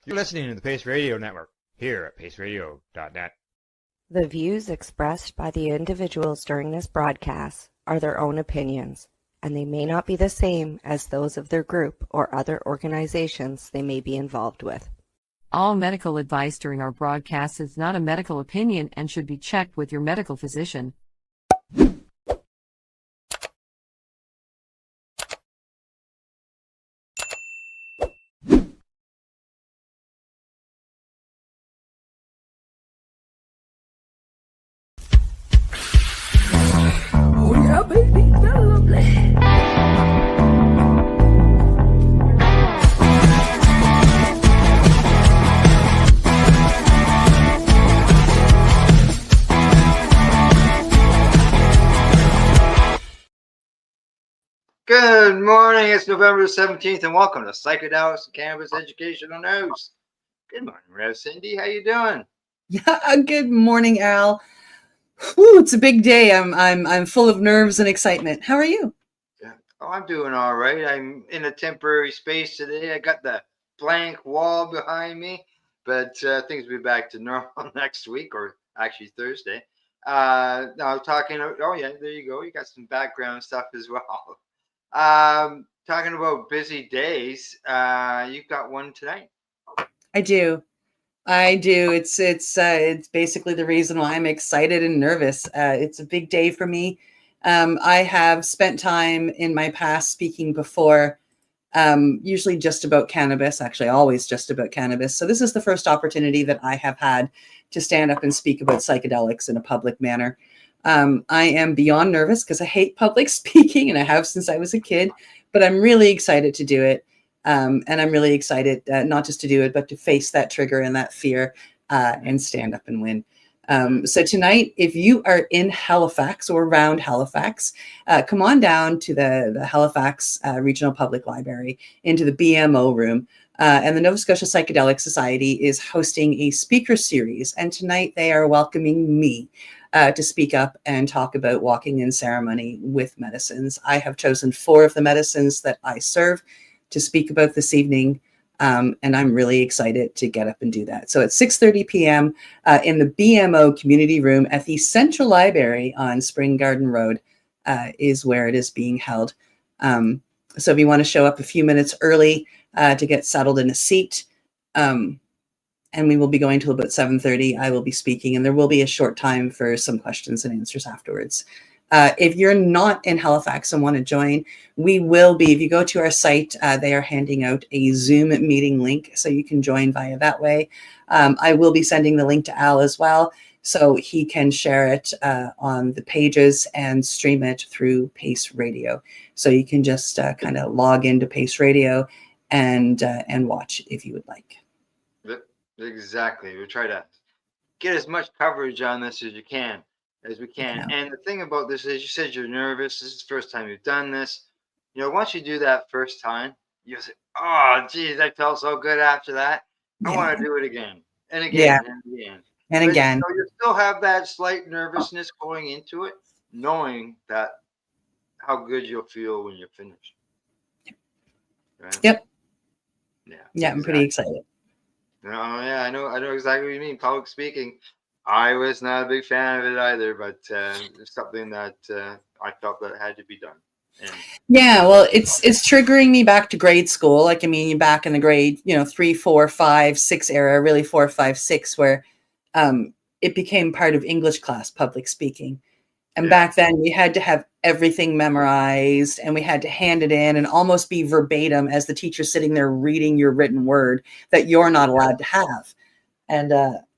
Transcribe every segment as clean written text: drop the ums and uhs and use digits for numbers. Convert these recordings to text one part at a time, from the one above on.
You're listening to the Pace Radio Network here at paceradio.net. The views expressed by the individuals during this broadcast are their own opinions, and they may not be the same as those of their group or other organizations they may be involved with. All medical advice during our broadcast is not a medical opinion and should be checked with your medical physician. Oh yeah, baby, that's lovely. Good morning, it's November 17th, and welcome to Psychedelics Cannabis Educational News. Good morning, Rev Cindy. How you doing? Yeah, good morning, Al. Whew, it's a big day. I'm full of nerves and excitement. How are you? Oh, I'm doing all right. I'm in a temporary space today. I got the blank wall behind me, but things will be back to normal next week, or actually Thursday. Now talking. Oh yeah, there you go. You got some background stuff as well. Talking about busy days. You've got one tonight. I do. It's basically the reason why I'm excited and nervous. It's a big day for me. I have spent time in my past speaking before, usually just about cannabis, actually always just about cannabis. So this is the first opportunity that I have had to stand up and speak about psychedelics in a public manner. I am beyond nervous because I hate public speaking, and I have since I was a kid, but I'm really excited to do it. And I'm really excited not just to do it, but to face that trigger and that fear and stand up and win. So tonight, if you are in Halifax or around Halifax, come on down to the Halifax Regional Public Library into the BMO room. And the Nova Scotia Psychedelic Society is hosting a speaker series. And tonight they are welcoming me to speak up and talk about walking in ceremony with medicines. I have chosen 4 of the medicines that I serve to speak about this evening. And I'm really excited to get up and do that. So at 6:30 p.m. In the BMO community room at the Central Library on Spring Garden Road is where it is being held. So if you want to show up a few minutes early to get settled in a seat, and we will be going till about 7:30. I will be speaking, and there will be a short time for some questions and answers afterwards. If you're not in Halifax and want to join, we will be. If you go to our site, they are handing out a Zoom meeting link, so you can join via that way. I will be sending the link to Al as well, so he can share it on the pages and stream it through Pace Radio. So you can just kind of log into Pace Radio and watch if you would like. Exactly. We try to get as much coverage on this as we can. Yeah. And the thing about this is, you said you're nervous. This is the first time you've done this. You know, once you do that first time, you say, "Oh, geez, I felt so good after that. I want to do it again and again and again." And But again. you still have that slight nervousness going into it, knowing that how good you'll feel when you're finished. Right? Yep. Yeah. Yeah, I'm pretty excited. Oh yeah, I know exactly what you mean. Public speaking, I was not a big fan of it either, but it's something that I felt that had to be done. And yeah, well, it's triggering me back to grade school. Like, I mean, back in the grade, 3, 4, 5, 6 era, really 4, 5, 6, where it became part of English class, public speaking. And back then we had to have everything memorized, and we had to hand it in and almost be verbatim as the teacher sitting there reading your written word that you're not allowed to have. And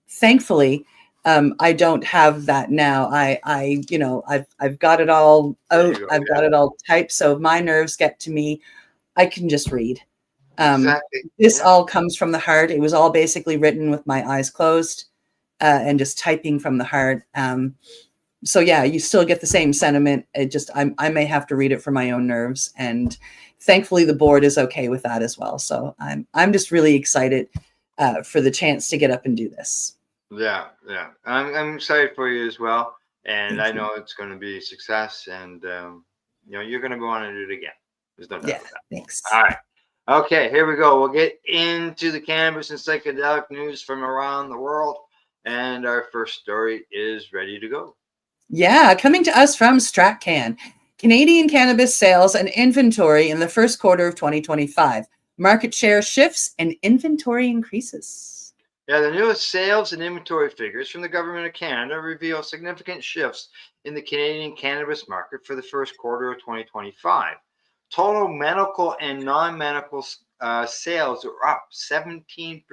thankfully, I don't have that now. I've got it all out. I've got it all typed. So if my nerves get to me, I can just read. This all comes from the heart. It was all basically written with my eyes closed and just typing from the heart. So yeah, you still get the same sentiment. I may have to read it for my own nerves, and thankfully the board is okay with that as well. So I'm just really excited for the chance to get up and do this. Yeah. I'm excited for you as well, and Thank I know it's going to be a success, and you're going to go on and do it again. There's no doubt about that. Thanks. All right. Okay, here we go. We'll get into the cannabis and psychedelic news from around the world. And our first story is ready to go. Yeah, coming to us from StratCan. Canadian cannabis sales and inventory in the first quarter of 2025. Market share shifts and inventory increases. Yeah, the newest sales and inventory figures from the Government of Canada reveal significant shifts in the Canadian cannabis market for the first quarter of 2025. Total medical and non-medical sales are up 17%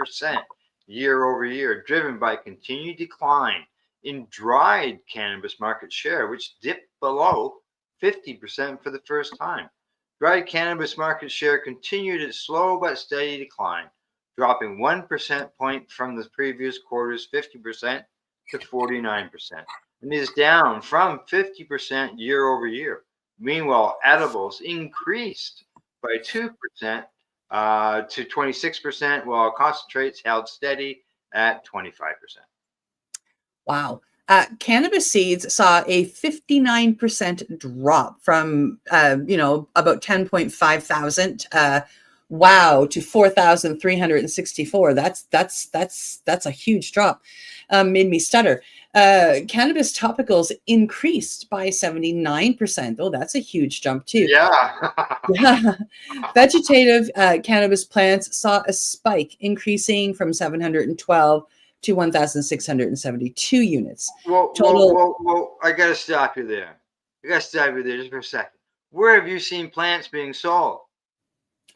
year over year, driven by continued decline in dried cannabis market share, which dipped below 50% for the first time. Dried cannabis market share continued its slow but steady decline, dropping 1% point from the previous quarter's 50% to 49%, and is down from 50% year over year. Meanwhile, edibles increased by 2% to 26%, while concentrates held steady at 25%. Wow. Cannabis seeds saw a 59% drop from, about 10.5 thousand. Wow, to 4,364. That's a huge drop. Made me stutter. Cannabis topicals increased by 79%. Oh, that's a huge jump too. Yeah. Yeah. Vegetative cannabis plants saw a spike, increasing from 712 to 1,672 units. Well, I got to stop you there. Just for a second. Where have you seen plants being sold?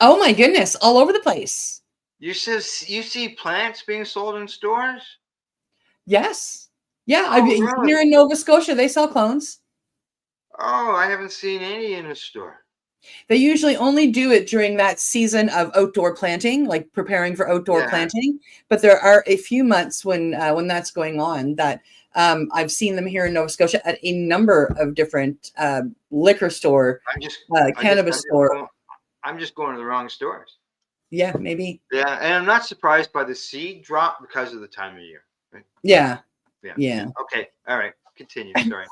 Oh my goodness, all over the place. You see plants being sold in stores? Yes. Yeah, Really? here in Nova Scotia, they sell clones. Oh, I haven't seen any in a store. They usually only do it during that season of outdoor planting, like preparing for outdoor planting. But there are a few months when that's going on that I've seen them here in Nova Scotia at a number of different liquor store, cannabis store. I'm just going to the wrong stores. Yeah, maybe. Yeah, and I'm not surprised by the seed drop because of the time of year. Right? Yeah. Okay. All right. Continue. Sorry.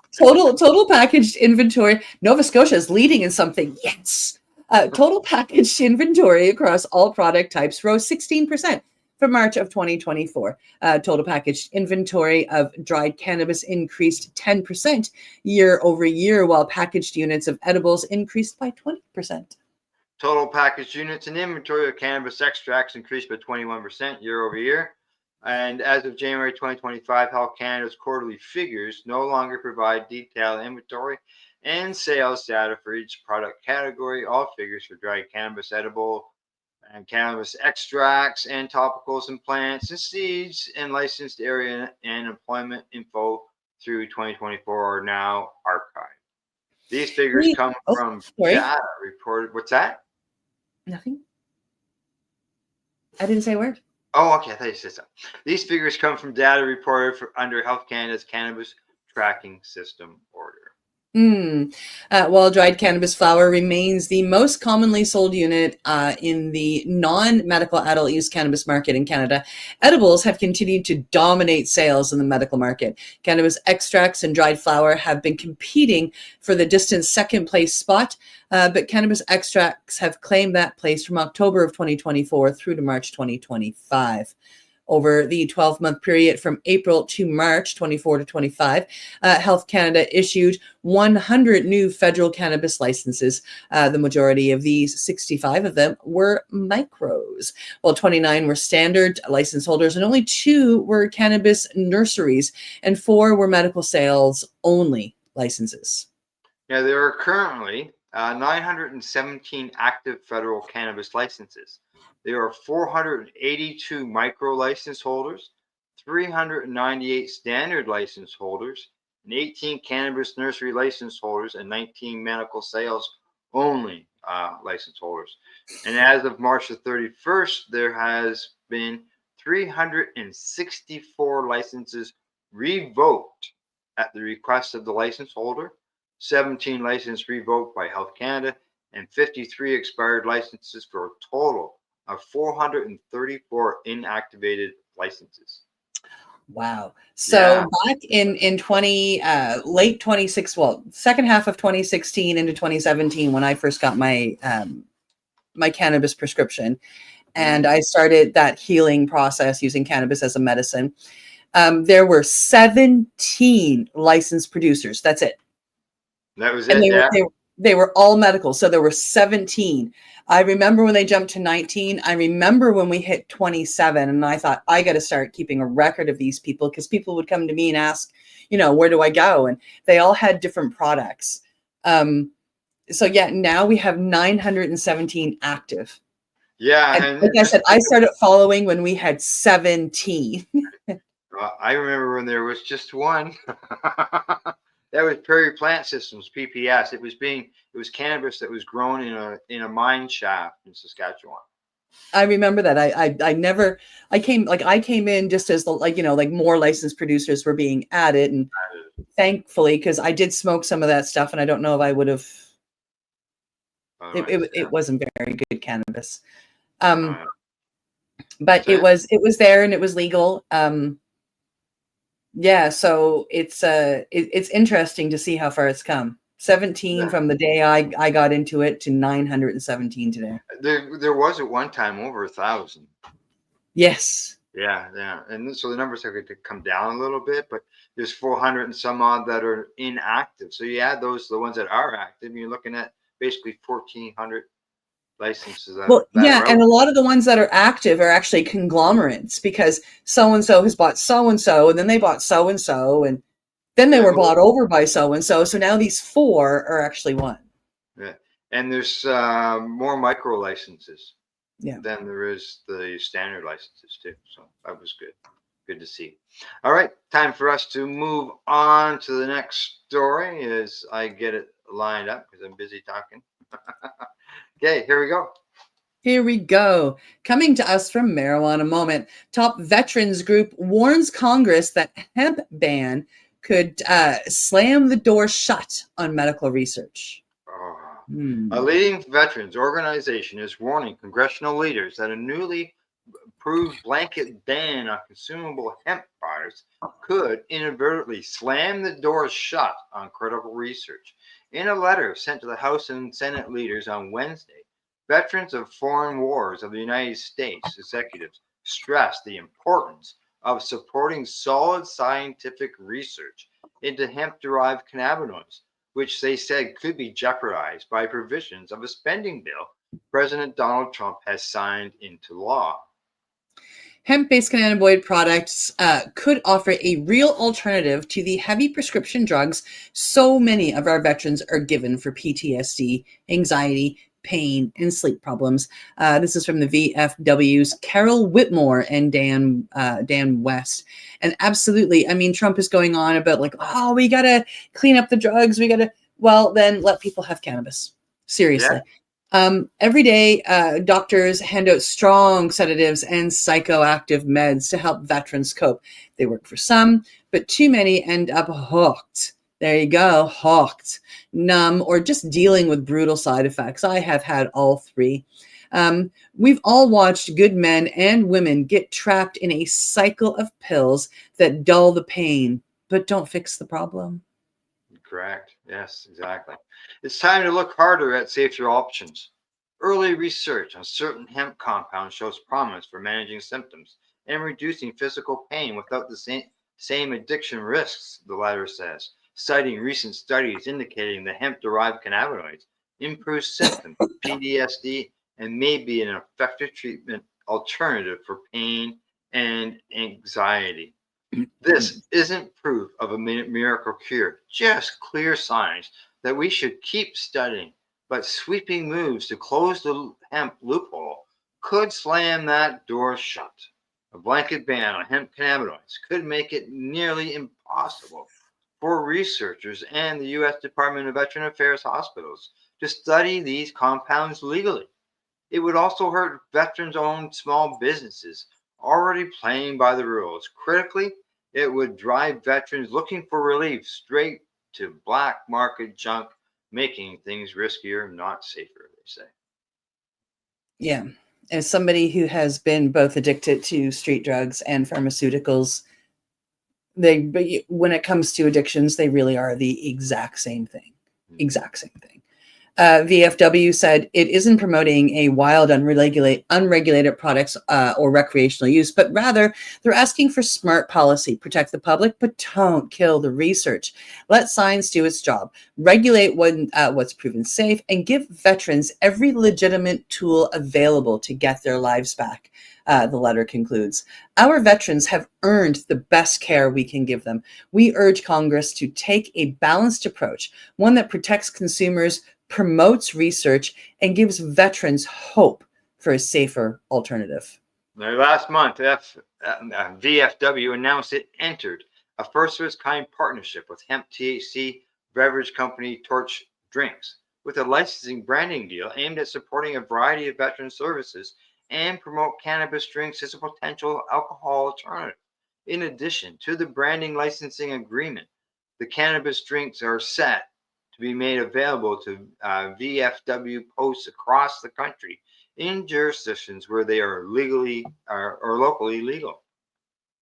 Total packaged inventory. Nova Scotia is leading in something. Yes. Total packaged inventory across all product types rose 16% from March of 2024. Total packaged inventory of dried cannabis increased 10% year over year, while packaged units of edibles increased by 20%. Total packaged units and inventory of cannabis extracts increased by 21% year over year. And as of January 2025, Health Canada's quarterly figures no longer provide detailed inventory and sales data for each product category. All figures for dried cannabis, edible and cannabis extracts and topicals and plants and seeds and licensed area and employment info through 2024 are now archived. These figures come from data reported. What's that? Nothing. I didn't say a word. Oh, okay. I thought you said something. These figures come from data reported under Health Canada's Cannabis Tracking System order. While dried cannabis flower remains the most commonly sold unit in the non-medical adult use cannabis market in Canada, edibles have continued to dominate sales in the medical market. Cannabis extracts and dried flower have been competing for the distant second place spot, but cannabis extracts have claimed that place from October of 2024 through to March 2025. Over the 12-month period from April to March 24 to 25, Health Canada issued 100 new federal cannabis licenses. The majority of these, 65 of them, were micros, while 29 were standard license holders, and only 2 were cannabis nurseries, and 4 were medical sales only licenses. Yeah, there are currently 917 active federal cannabis licenses. There are 482 micro license holders, 398 standard license holders, and 18 cannabis nursery license holders, and 19 medical sales only license holders. And as of March the 31st, there has been 364 licenses revoked at the request of the license holder, 17 licenses revoked by Health Canada, and 53 expired licenses for a total of 434 inactivated licenses. Wow. So back in late 26, well, second half of 2016 into 2017, when I first got my my cannabis prescription, and I started that healing process using cannabis as a medicine. There were 17 licensed producers. That's it. That was And it. they were all medical. So there were 17. I remember when they jumped to 19. I remember when we hit 27, and I thought, I got to start keeping a record of these people, because people would come to me and ask, where do I go? And they all had different products. So yeah, now we have 917 active. Yeah. And like I said, I started following when we had 17. I remember when there was just one. That was Prairie Plant Systems, PPS. It was cannabis that was grown in a mine shaft in Saskatchewan. I remember that. I came in just as more licensed producers were being added, and thankfully, because I did smoke some of that stuff, and I don't know if I would have. It wasn't very good cannabis, but it was there and it was legal. Yeah, so it's interesting to see how far it's come. 17 from the day I got into it to 917 today. There was at one time over 1,000. Yes. Yeah, and so the numbers are going to come down a little bit, but there's 400 and some odd that are inactive. So you add the ones that are active, you're looking at basically 1,400 licenses. And a lot of the ones that are active are actually conglomerates, because so-and-so has bought so-and-so, and then they bought so-and-so, and then they were bought over by so-and-so. So now these 4 are actually one. Yeah. And there's more micro licenses than there is the standard licenses too. So that was good. Good to see. All right. Time for us to move on to the next story as I get it lined up, because I'm busy talking. Okay, here we go. Here we go. Coming to us from Marijuana Moment, top veterans group warns Congress that hemp ban could slam the door shut on medical research. A leading veterans organization is warning congressional leaders that a newly approved blanket ban on consumable hemp products could inadvertently slam the door shut on critical research. In a letter sent to the House and Senate leaders on Wednesday, veterans of foreign wars of the United States executives stressed the importance of supporting solid scientific research into hemp-derived cannabinoids, which they said could be jeopardized by provisions of a spending bill President Donald Trump has signed into law. Hemp-based cannabinoid products could offer a real alternative to the heavy prescription drugs so many of our veterans are given for PTSD, anxiety, pain, and sleep problems. This is from the VFW's Carol Whitmore and Dan West. And absolutely, I mean, Trump is going on about we got to clean up the drugs. Well, then let people have cannabis. Seriously. Yeah. Every day, doctors hand out strong sedatives and psychoactive meds to help veterans cope. They work for some, but too many end up hooked. There you go, hooked, numb, or just dealing with brutal side effects. I have had all 3. We've all watched good men and women get trapped in a cycle of pills that dull the pain, but don't fix the problem. Correct. Yes, exactly. It's time to look harder at safer options. Early research on certain hemp compounds shows promise for managing symptoms and reducing physical pain without the same addiction risks, the letter says, citing recent studies indicating the hemp-derived cannabinoids improve symptoms of PTSD and may be an effective treatment alternative for pain and anxiety. This isn't proof of a miracle cure, just clear signs that we should keep studying, but sweeping moves to close the hemp loophole could slam that door shut. A blanket ban on hemp cannabinoids could make it nearly impossible for researchers and the U.S. Department of Veteran Affairs hospitals to study these compounds legally. It would also hurt veterans-owned small businesses already playing by the rules. Critically, it would drive veterans looking for relief straight to black market junk, making things riskier, not safer, they say. Yeah. As somebody who has been both addicted to street drugs and pharmaceuticals, when it comes to addictions, they really are the exact same thing. Exact same thing. VFW said it isn't promoting a wild, unregulated products or recreational use, but rather they're asking for smart policy, protect the public, but don't kill the research. Let science do its job, regulate what's proven safe, and give veterans every legitimate tool available to get their lives back. The letter concludes. Our veterans have earned the best care we can give them. We urge Congress to take a balanced approach, one that protects consumers, promotes research, and gives veterans hope for a safer alternative. Now, last month, VFW announced it entered a first-of-its-kind partnership with hemp THC beverage company Torch Drinks, with a licensing branding deal aimed at supporting a variety of veteran services and promote cannabis drinks as a potential alcohol alternative. In addition to the branding licensing agreement, the cannabis drinks are set to be made available to VFW posts across the country in jurisdictions where they are legally or locally legal.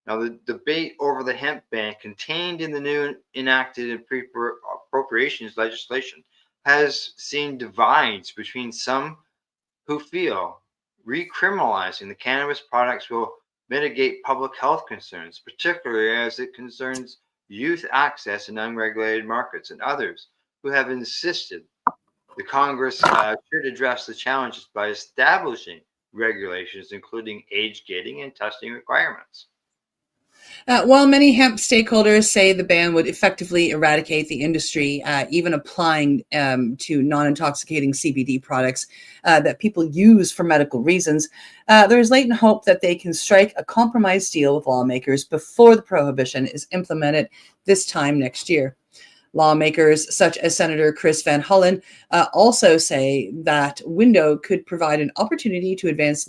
Now, the debate over the hemp ban contained in the new enacted appropriations legislation has seen divides between some who feel recriminalizing the cannabis products will mitigate public health concerns, particularly as it concerns youth access in unregulated markets, and others who have insisted the Congress should address the challenges by establishing regulations, including age gating and testing requirements. While many hemp stakeholders say the ban would effectively eradicate the industry, even applying to non-intoxicating CBD products that people use for medical reasons, there is latent hope that they can strike a compromise deal with lawmakers before the prohibition is implemented this time next year. Lawmakers such as Senator Chris Van Hollen also say that window could provide an opportunity to advance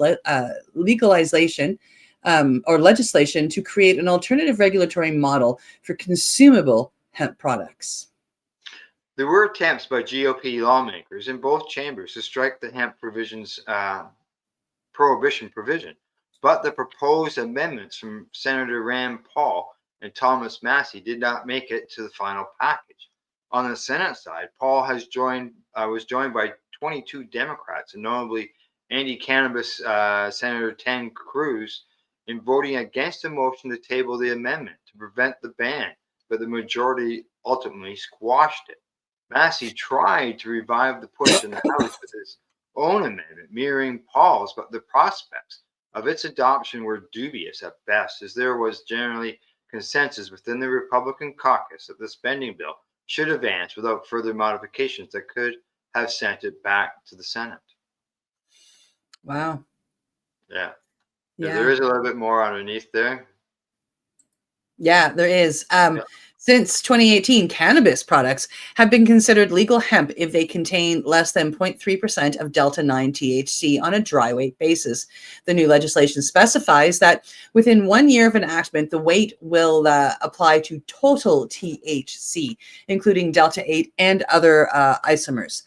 legalization or legislation to create an alternative regulatory model for consumable hemp products. There were attempts by GOP lawmakers in both chambers to strike the hemp provision's prohibition provision, but the proposed amendments from Senator Rand Paul and Thomas Massey did not make it to the final package. On the Senate side, Paul was joined by 22 Democrats, and notably anti-cannabis Senator Ted Cruz, in voting against a motion to table the amendment to prevent the ban, but the majority ultimately squashed it. Massey tried to revive the push in the House with his own amendment, mirroring Paul's, but the prospects of its adoption were dubious at best, as there was generally consensus within the Republican caucus that the spending bill should advance without further modifications that could have sent it back to the Senate. Wow. Yeah. There is a little bit more underneath there. Yeah, there is. Since 2018, cannabis products have been considered legal hemp if they contain less than 0.3% of Delta-9 THC on a dry weight basis. The new legislation specifies that within 1 year of enactment, the weight will apply to total THC, including Delta-8 and other isomers.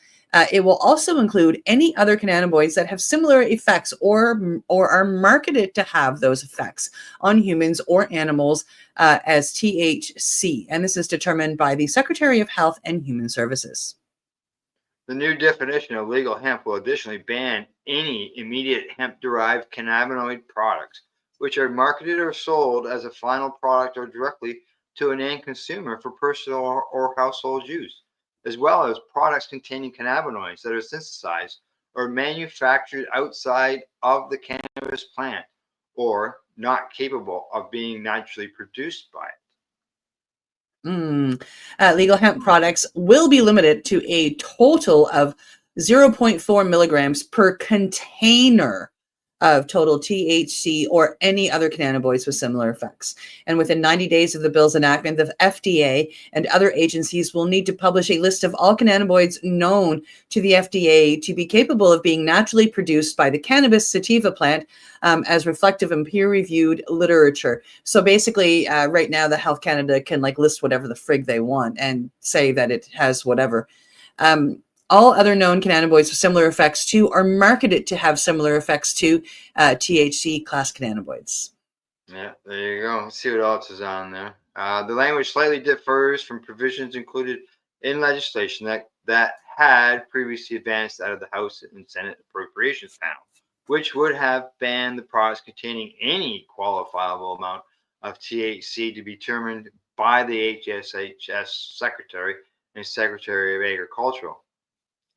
It will also include any other cannabinoids that have similar effects or are marketed to have those effects on humans or animals as THC. And this is determined by the Secretary of Health and Human Services. The new definition of legal hemp will additionally ban any immediate hemp-derived cannabinoid products, which are marketed or sold as a final product or directly to an end consumer for personal or household use, as well as products containing cannabinoids that are synthesized or manufactured outside of the cannabis plant or not capable of being naturally produced by it. Legal hemp products will be limited to a total of 0.4 milligrams per container of total THC or any other cannabinoids with similar effects. And within 90 days of the bill's enactment, the FDA and other agencies will need to publish a list of all cannabinoids known to the FDA to be capable of being naturally produced by the cannabis sativa plant, as reflective in peer-reviewed literature. So basically, right now, the Health Canada can list whatever the frig they want and say that it has whatever. All other known cannabinoids with similar effects to are marketed to have similar effects to THC class cannabinoids. Yeah, there you go. Let's see what else is on there. The language slightly differs from provisions included in legislation that had previously advanced out of the House and Senate Appropriations Panel, which would have banned the products containing any qualifiable amount of THC to be determined by the HSHS Secretary and Secretary of Agriculture.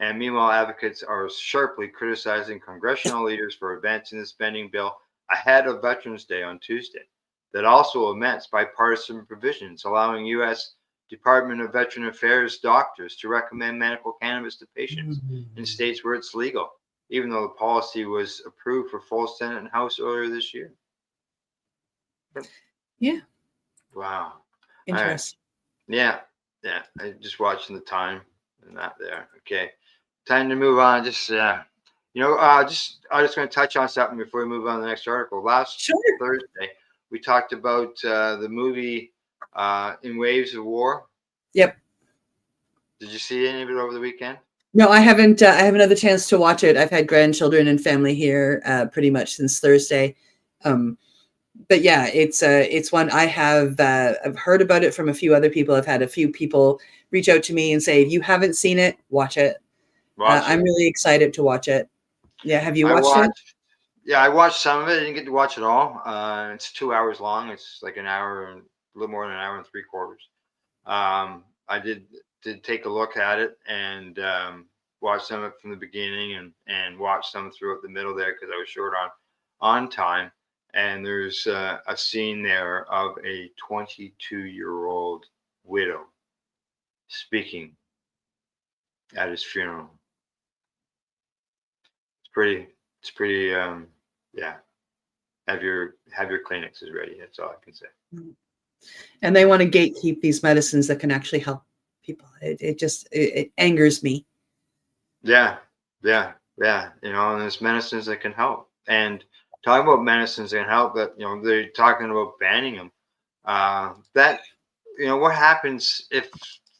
And meanwhile, advocates are sharply criticizing congressional leaders for advancing the spending bill ahead of Veterans Day on Tuesday. That also omits bipartisan provisions allowing U.S. Department of Veteran Affairs doctors to recommend medical cannabis to patients in states where it's legal, even though the policy was approved for full Senate and House earlier this year. Yeah. Wow. Interesting. Right. Yeah. I just watching the time and that there. Okay. Time to move on. Just I'm just going to touch on something before we move on to the next article. Last Thursday, we talked about the movie In Waves of War. Yep. Did you see any of it over the weekend? No, I haven't. I haven't had the chance to watch it. I've had grandchildren and family here pretty much since Thursday. But yeah, it's one I have. I've heard about it from a few other people. I've had a few people reach out to me and say, if you haven't seen it, watch it. I'm really excited to watch it. Yeah, have you watched it? Yeah, I watched some of it. I didn't get to watch it all. It's 2 hours long. It's like an hour and a little more than an hour and 3/4. I did take a look at it and watch some of it from the beginning and watch some throughout the middle there because I was short on time. And there's a scene there of a 22-year-old widow speaking at his funeral. It's pretty yeah. Have your Kleenexes ready. That's all I can say. And they want to gatekeep these medicines that can actually help people. It angers me. Yeah. And there's medicines that can help. And talking about medicines that can help, that they're talking about banning them. What happens if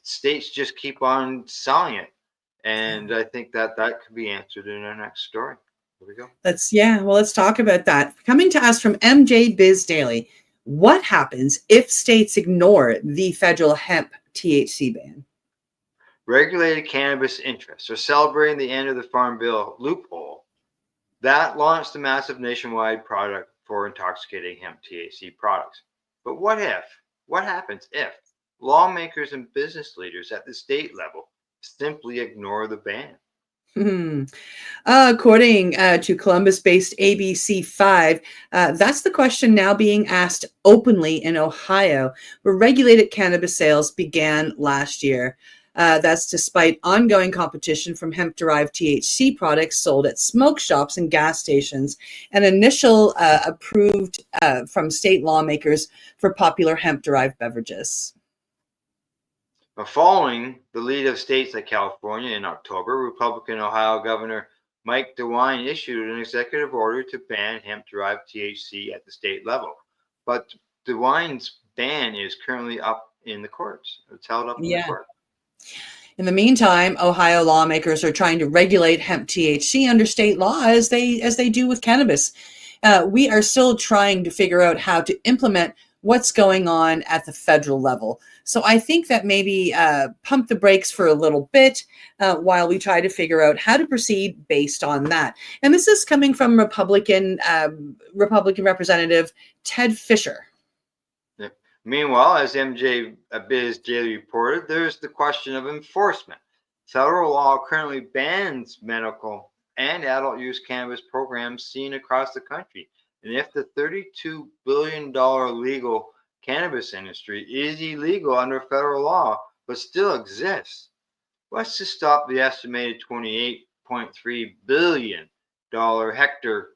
states just keep on selling it? And I think that could be answered in our next story. Here we go. Let's talk about that. Coming to us from MJ Biz Daily. What happens if states ignore the federal hemp THC ban? Regulated cannabis interests are celebrating the end of the Farm Bill loophole that launched a massive nationwide product for intoxicating hemp THC products. But what happens if lawmakers and business leaders at the state level simply ignore the ban? According to Columbus-based ABC5, that's the question now being asked openly in Ohio, where regulated cannabis sales began last year. That's despite ongoing competition from hemp-derived THC products sold at smoke shops and gas stations, and initial approved from state lawmakers for popular hemp-derived beverages. Following the lead of states like California in October, Republican Ohio Governor Mike DeWine issued an executive order to ban hemp-derived THC at the state level. But DeWine's ban is currently up in the courts. It's held up in the court. In the meantime, Ohio lawmakers are trying to regulate hemp THC under state law as they do with cannabis. We are still trying to figure out how to implement what's going on at the federal level. So I think that maybe pump the brakes for a little bit while we try to figure out how to proceed based on that. And this is coming from Republican Representative Ted Fisher. Meanwhile, as MJ Biz Daily reported, there's the question of enforcement. Federal law currently bans medical and adult use cannabis programs seen across the country. And if the $32 billion legal cannabis industry is illegal under federal law, but still exists, what's to stop the estimated $28.3 billion hectare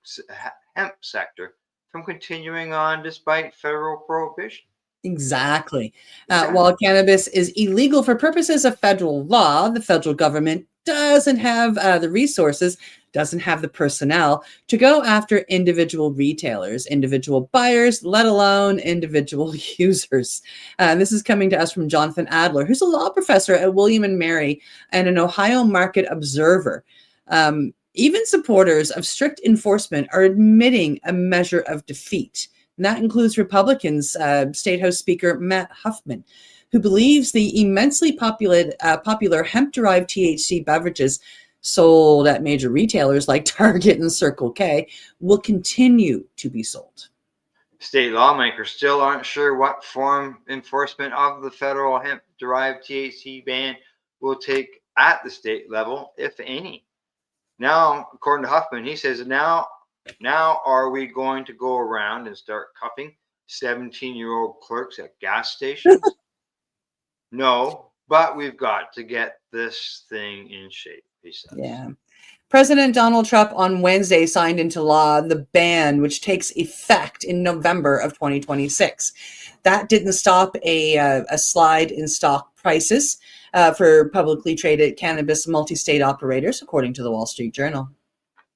hemp sector from continuing on despite federal prohibition? Exactly. While cannabis is illegal for purposes of federal law, the federal government doesn't have the resources, doesn't have the personnel to go after individual retailers, individual buyers, let alone individual users. This is coming to us from Jonathan Adler, who's a law professor at William & Mary and an Ohio market observer. Even supporters of strict enforcement are admitting a measure of defeat. And that includes Republicans, State House Speaker Matt Huffman, who believes the immensely popular hemp-derived THC beverages sold at major retailers like Target and Circle K will continue to be sold. State lawmakers still aren't sure what form enforcement of the federal hemp-derived THC ban will take at the state level, if any. Now, according to Huffman, he says, now are we going to go around and start cuffing 17-year-old clerks at gas stations? No, but we've got to get this thing in shape, he says. Yeah. President Donald Trump on Wednesday signed into law the ban, which takes effect in November of 2026. That didn't stop a slide in stock prices for publicly traded cannabis multi-state operators, according to the Wall Street Journal.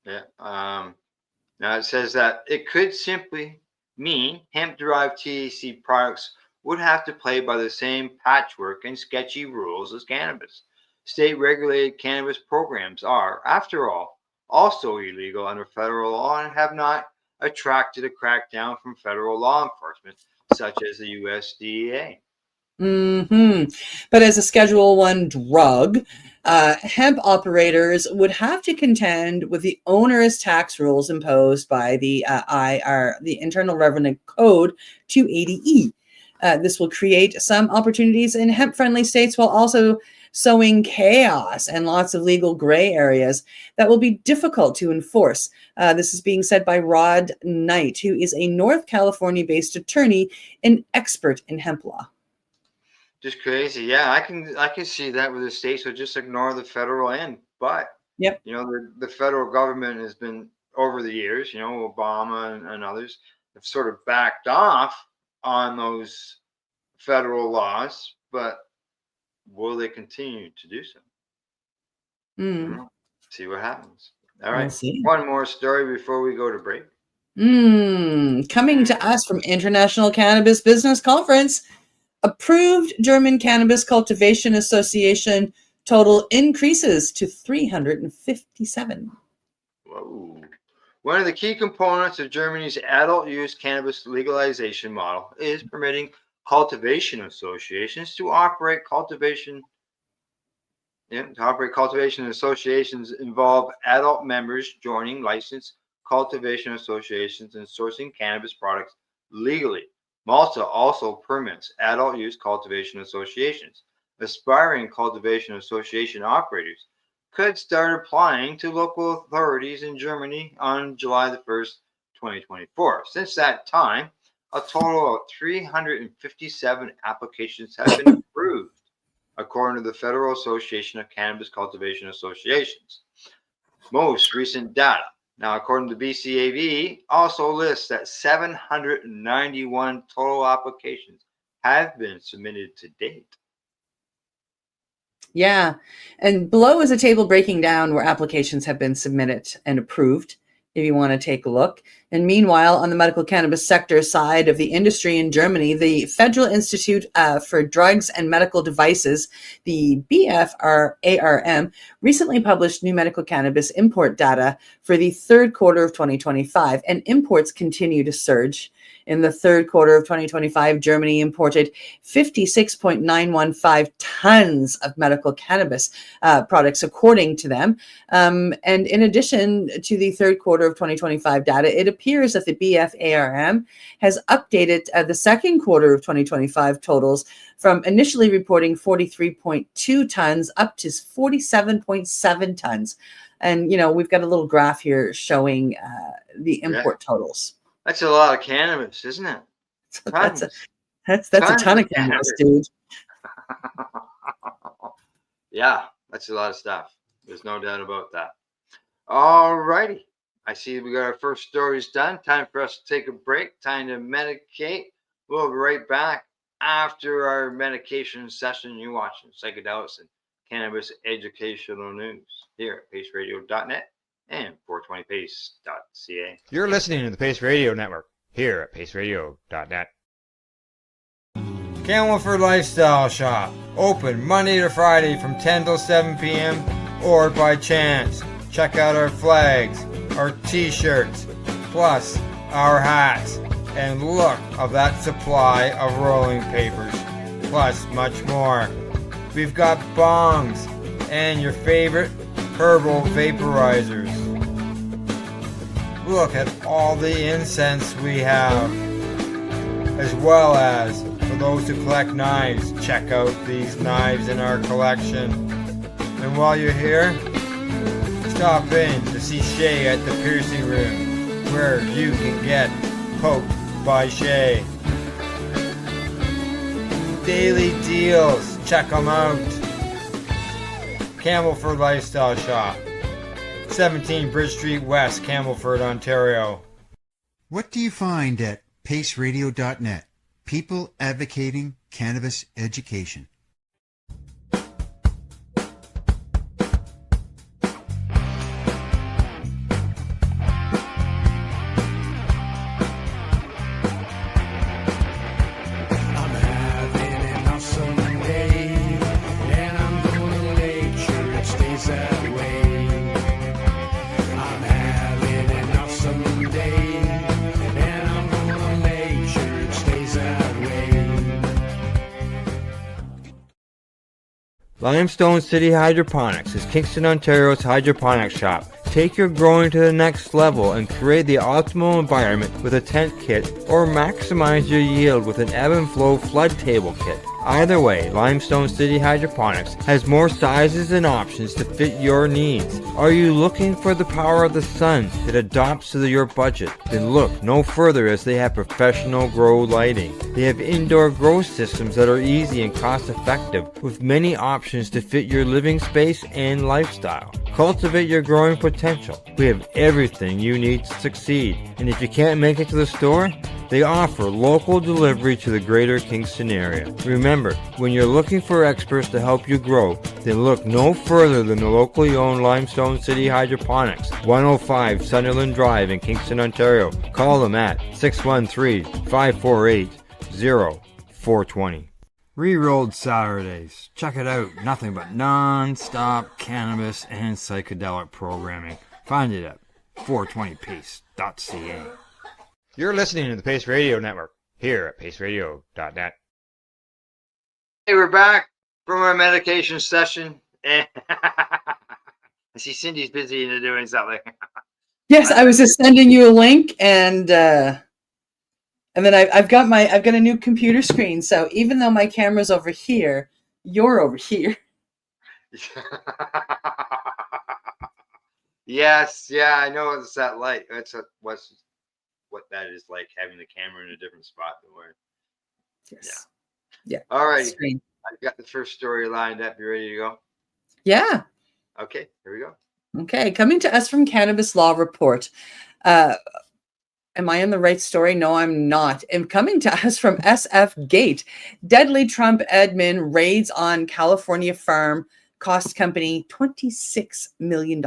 Yeah. Now it says that it could simply mean hemp-derived THC products would have to play by the same patchwork and sketchy rules as cannabis. State-regulated cannabis programs are, after all, also illegal under federal law and have not attracted a crackdown from federal law enforcement, such as the USDA. But as a Schedule I drug, hemp operators would have to contend with the onerous tax rules imposed by the the Internal Revenue Code 280E. This will create some opportunities in hemp-friendly states while also sowing chaos and lots of legal gray areas that will be difficult to enforce. This is being said by Rod Knight, who is a North California-based attorney and expert in hemp law. Just crazy. Yeah, I can see that with the states would just ignore the federal end. But yep, you know, the federal government has been over the years, you know, Obama and others have sort of backed off on those federal laws, but will they continue to do so? See what happens. All right. One more story before we go to break. Coming to us from International Cannabis Business Conference, approved German Cannabis Cultivation Association total increases to 357. Whoa. One of the key components of Germany's adult use cannabis legalization model is permitting cultivation associations to operate. Cultivation associations involve adult members joining licensed cultivation associations and sourcing cannabis products legally. Malta also permits adult use cultivation associations. Aspiring cultivation association operators could start applying to local authorities in Germany on July the 1st, 2024. Since that time, a total of 357 applications have been approved, according to the Federal Association of Cannabis Cultivation Associations. Most recent data, now according to BCAV, also lists that 791 total applications have been submitted to date. Yeah, and below is a table breaking down where applications have been submitted and approved, if you want to take a look. And meanwhile, on the medical cannabis sector side of the industry in Germany, the Federal Institute for Drugs and Medical Devices, the BFRARM, recently published new medical cannabis import data for the third quarter of 2025, and imports continue to surge. In the third quarter of 2025, Germany imported 56.915 tons of medical cannabis products, according to them. And in addition to the third quarter of 2025 data, it appears that the BFARM has updated the second quarter of 2025 totals from initially reporting 43.2 tons up to 47.7 tons. And, you know, we've got a little graph here showing the import totals. That's a lot of cannabis, isn't it? That's a ton of cannabis, dude. Yeah, that's a lot of stuff. There's no doubt about that. All righty. I see we got our first stories done. Time for us to take a break. Time to medicate. We'll be right back after our medication session. You're watching Psychedelics and Cannabis Educational News here at paceradio.net. and 420pace.ca. You're listening to the Pace Radio Network here at paceradio.net. Campbellford Lifestyle Shop, open Monday to Friday from 10 till 7 p.m. or by chance. Check out our flags, our t-shirts, plus our hats, and look of that supply of rolling papers. plus much more. We've got bongs and your favorite herbal vaporizers. Look at all the incense we have. As well as, for those who collect knives, check out these knives in our collection. And while you're here, stop in to see Shay at the piercing room, where you can get poked by Shay. Daily deals, check them out. Campbellford Lifestyle Shop, 17 Bridge Street West, Campbellford, Ontario. What do you find at paceradio.net? People advocating cannabis education. Limestone City Hydroponics is Kingston, Ontario's hydroponics shop. Take your growing to the next level and create the optimal environment with a tent kit, or maximize your yield with an ebb and flow flood table kit. Either way, Limestone City Hydroponics has more sizes and options to fit your needs. Are you looking for the power of the sun that adapts to your budget? Then look no further, as they have professional grow lighting. They have indoor grow systems that are easy and cost effective, with many options to fit your living space and lifestyle. Cultivate your growing potential. We have everything you need to succeed. And if you can't make it to the store, they offer local delivery to the greater Kingston area. Remember, when you're looking for experts to help you grow, then look no further than the locally owned Limestone City Hydroponics, 105 Sunderland Drive in Kingston, Ontario. Call them at 613-548-0420. Rerolled Saturdays. Check it out. Nothing but non-stop cannabis and psychedelic programming. Find it at 420pace.ca. You're listening to the Pace Radio Network here at paceradio.net. Hey, we're back from our medication session. And I see Cindy's busy into doing something. Yes, I was just sending you a link, and then I've got a new computer screen. So even though my camera's over here, you're over here. Yes, yeah, I know it's that light. That's what that is like, having the camera in a different spot than where. Yes. Yeah. All right. Screen. I've got the first story lined up. You ready to go? Yeah. Okay, here we go. Okay, coming to us from Cannabis Law Report. Am I in the right story? No, I'm not. And coming to us from SF Gate, deadly Trump admin raids on California farm cost company $26 million.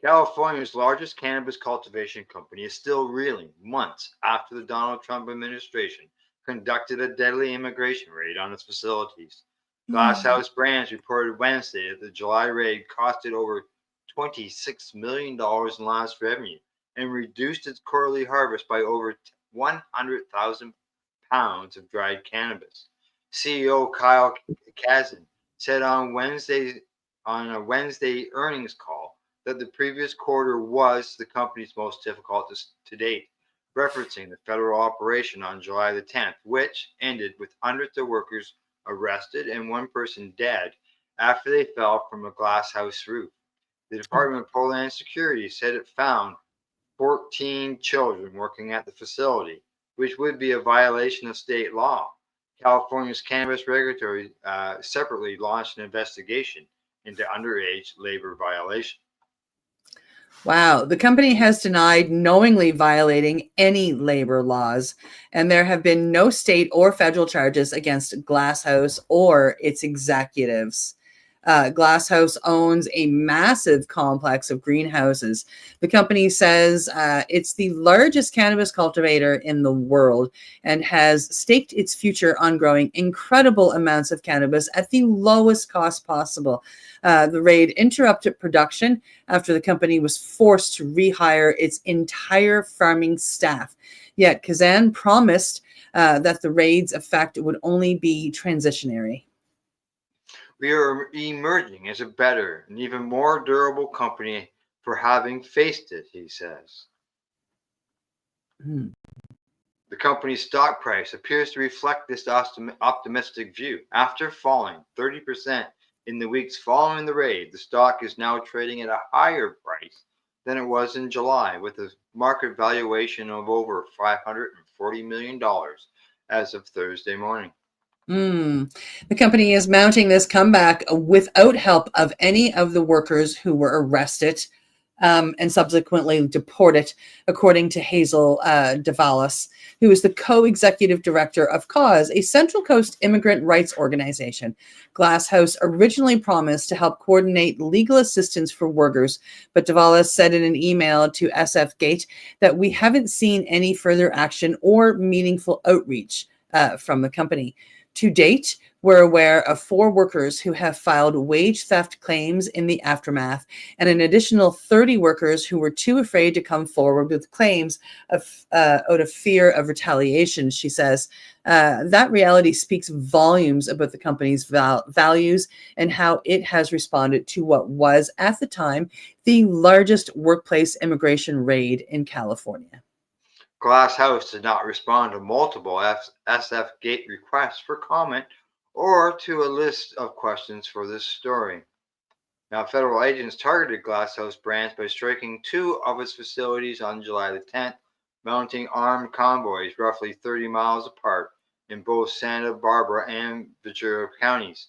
California's largest cannabis cultivation company is still reeling months after the Donald Trump administration conducted a deadly immigration raid on its facilities. Glasshouse Brands reported Wednesday that the July raid costed over $26 million in lost revenue and reduced its quarterly harvest by over 100,000 pounds of dried cannabis. CEO Kyle Kazin said on a Wednesday earnings call that the previous quarter was the company's most difficult to date, referencing the federal operation on July the 10th, which ended with hundreds of workers arrested and one person dead after they fell from a glass house roof. The Department of Homeland Security said it found 14 children working at the facility, which would be a violation of state law. California's cannabis regulatory separately launched an investigation into underage labor violation. Wow. The company has denied knowingly violating any labor laws, and there have been no state or federal charges against Glasshouse or its executives. Glasshouse owns a massive complex of greenhouses. The company says it's the largest cannabis cultivator in the world and has staked its future on growing incredible amounts of cannabis at the lowest cost possible. The raid interrupted production after the company was forced to rehire its entire farming staff. Yet Kazan promised that the raid's effect would only be transitionary. We are emerging as a better and even more durable company for having faced it, he says. Hmm. The company's stock price appears to reflect this optimistic view. After falling 30% in the weeks following the raid, the stock is now trading at a higher price than it was in July, with a market valuation of over $540 million as of Thursday morning. The company is mounting this comeback without help of any of the workers who were arrested and subsequently deported, according to Hazel Davalos, who is the co-executive director of CAUSE, a Central Coast immigrant rights organization. Glass House originally promised to help coordinate legal assistance for workers, but Davalos said in an email to SF Gate that we haven't seen any further action or meaningful outreach from the company. To date, we're aware of 4 workers who have filed wage theft claims in the aftermath, and an additional 30 workers who were too afraid to come forward with claims out of fear of retaliation, she says. That reality speaks volumes about the company's values and how it has responded to what was, at the time, the largest workplace immigration raid in California. Glass House did not respond to multiple SF Gate requests for comment or to a list of questions for this story. Now, federal agents targeted Glass House branch by striking 2 of its facilities on July the 10th, mounting armed convoys roughly 30 miles apart in both Santa Barbara and Ventura counties.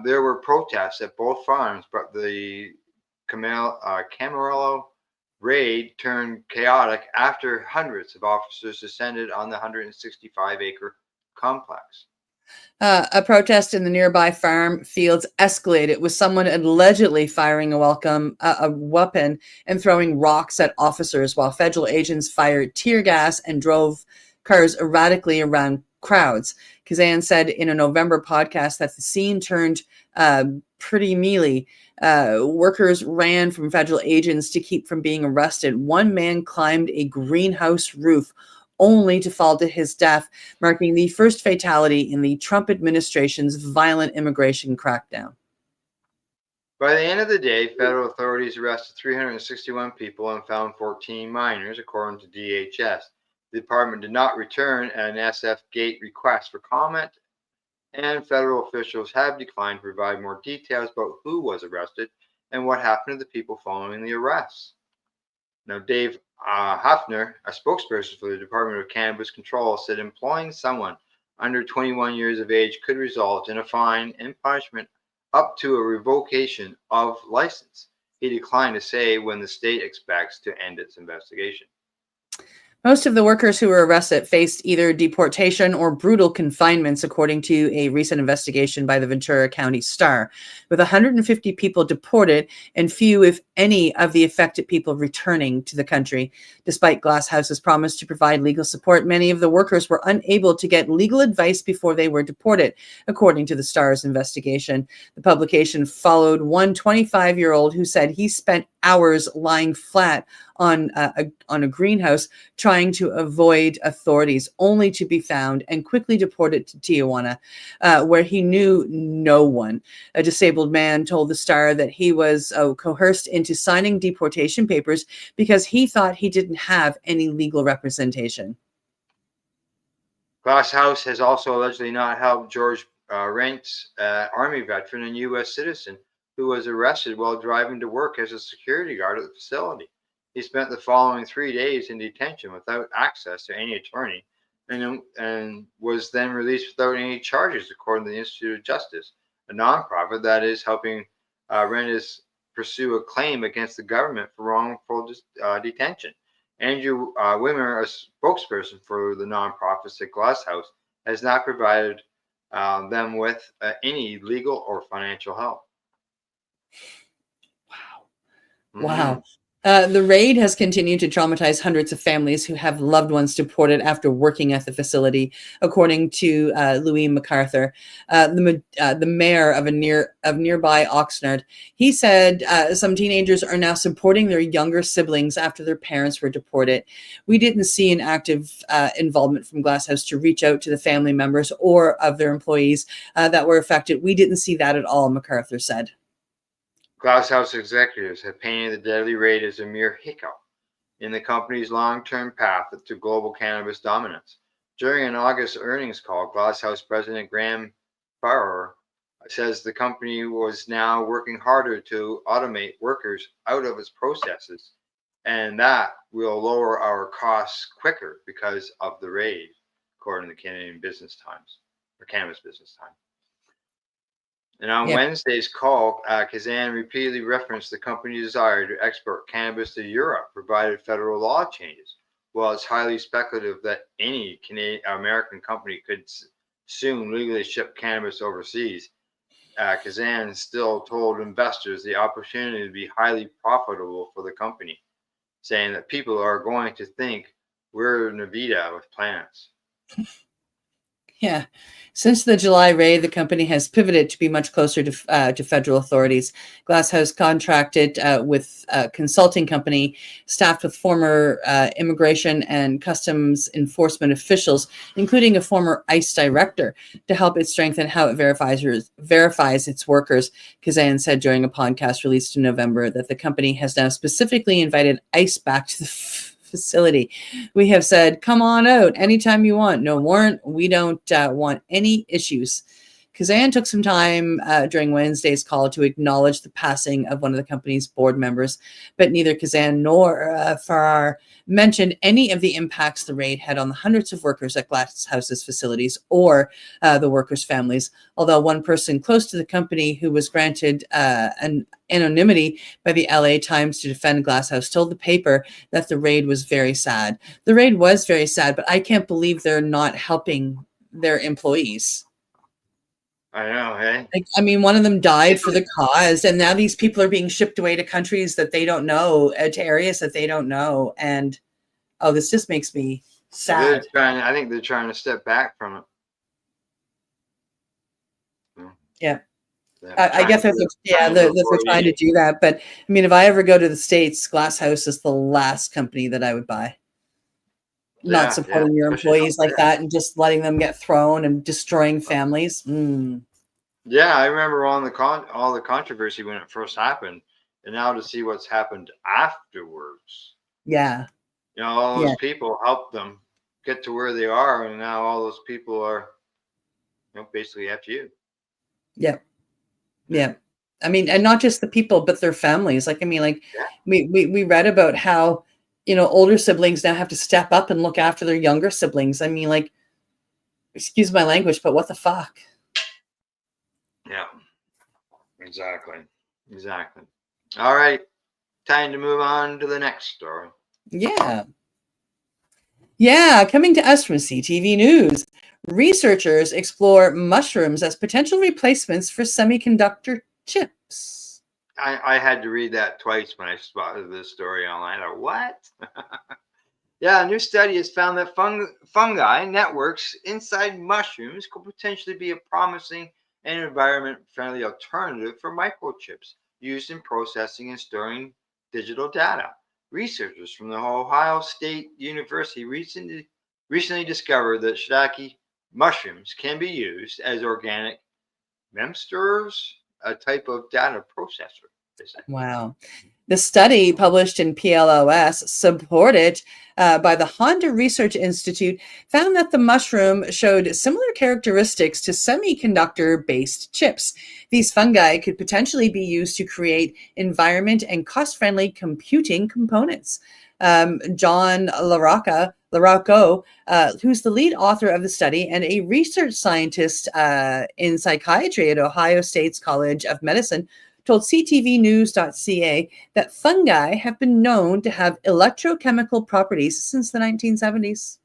There were protests at both farms, but the Camarillo raid turned chaotic after hundreds of officers descended on the 165-acre complex. A protest in the nearby farm fields escalated, with someone allegedly firing a weapon and throwing rocks at officers, while federal agents fired tear gas and drove cars erratically around crowds. Kazan said in a November podcast that the scene turned pretty mealy. Workers ran from federal agents to keep from being arrested. One man climbed a greenhouse roof only to fall to his death, marking the first fatality in the Trump administration's violent immigration crackdown. By the end of the day, federal authorities arrested 361 people and found 14 minors, according to DHS. The department did not return an SF Gate request for comment, and federal officials have declined to provide more details about who was arrested and what happened to the people following the arrests. Now, Dave Hafner, a spokesperson for the Department of Cannabis Control, said employing someone under 21 years of age could result in a fine and punishment up to a revocation of license. He declined to say when the state expects to end its investigation. Most of the workers who were arrested faced either deportation or brutal confinements, according to a recent investigation by the Ventura County Star. With 150 people deported and few, if any, of the affected people returning to the country. Despite Glass House's promise to provide legal support, many of the workers were unable to get legal advice before they were deported, according to the Star's investigation. The publication followed one 25-year-old who said he spent hours lying flat on a greenhouse trying to avoid authorities, only to be found and quickly deported to Tijuana, where he knew no one. A disabled man told the Star that he was coerced into signing deportation papers because he thought he didn't have any legal representation. Glass House has also allegedly not helped George Rentz, Army veteran and U.S. citizen, who was arrested while driving to work as a security guard at the facility. He spent the following 3 days in detention without access to any attorney and was then released without any charges, according to the Institute of Justice, a nonprofit that is helping Rentz pursue a claim against the government for wrongful detention. Andrew Wimmer, a spokesperson for the nonprofit, said Glass House has not provided them with any legal or financial help. Wow. The raid has continued to traumatize hundreds of families who have loved ones deported after working at the facility, according to Louis MacArthur, the mayor of nearby Oxnard. He said some teenagers are now supporting their younger siblings after their parents were deported. We didn't see an active involvement from Glasshouse to reach out to the family members or of their employees that were affected. We didn't see that at all, MacArthur said. Glasshouse executives have painted the deadly raid as a mere hiccup in the company's long-term path to global cannabis dominance. During an August earnings call, Glasshouse President Graham Farrar says the company was now working harder to automate workers out of its processes, and that will lower our costs quicker because of the raid, according to Canadian Business Times, or Cannabis Business Times. And on Wednesday's call, Kazan repeatedly referenced the company's desire to export cannabis to Europe, provided federal law changes. While it's highly speculative that any American company could soon legally ship cannabis overseas, Kazan still told investors the opportunity to be highly profitable for the company, saying that people are going to think we're Nevada with plants. Yeah. Since the July raid, the company has pivoted to be much closer to federal authorities. Glasshouse contracted with a consulting company staffed with former immigration and customs enforcement officials, including a former ICE director, to help it strengthen how it verifies its workers. Kazan said during a podcast released in November that the company has now specifically invited ICE back to the facility. We have said, come on out anytime you want. No warrant. We don't want any issues. Kazan took some time during Wednesday's call to acknowledge the passing of one of the company's board members, but neither Kazan nor Farrar mentioned any of the impacts the raid had on the hundreds of workers at Glasshouse's facilities or the workers' families, although one person close to the company who was granted an anonymity by the LA Times to defend Glasshouse told the paper that the raid was very sad. The raid was very sad, but I can't believe they're not helping their employees. I know, hey? Like, I mean, one of them died for the cause, and now these people are being shipped away to countries that they don't know, to areas that they don't know. And, oh, this just makes me sad. I think they're trying to step back from it. Yeah. I guess they're trying to do that. But, I mean, if I ever go to the States, Glasshouse is the last company that I would buy. Not supporting your employees like that and just letting them get thrown and destroying families. Yeah, I remember all the controversy when it first happened, and now to see what's happened afterwards. Yeah. You know, all those people helped them get to where they are, and now all those people are, basically after you. Yeah. Yeah. I mean, and not just the people, but their families. Like, I mean, like we read about how, older siblings now have to step up and look after their younger siblings. I mean, like, excuse my language, but what the fuck? Yeah, exactly. All right, time to move on to the next story. Yeah, coming to us from CTV News. Researchers explore mushrooms as potential replacements for semiconductor chips. I had to read that twice when I spotted this story online. What? Yeah, a new study has found that fungi networks inside mushrooms could potentially be a promising and environment-friendly alternative for microchips used in processing and storing digital data. Researchers from the Ohio State University recently discovered that shiitake mushrooms can be used as organic memsters, a type of data processor. Wow. The study, published in PLOS, supported by the Honda Research Institute, found that the mushroom showed similar characteristics to semiconductor-based chips. These fungi could potentially be used to create environment and cost-friendly computing components. John LaRocco, who's the lead author of the study and a research scientist in psychiatry at Ohio State's College of Medicine, told ctvnews.ca that fungi have been known to have electrochemical properties since the 1970s.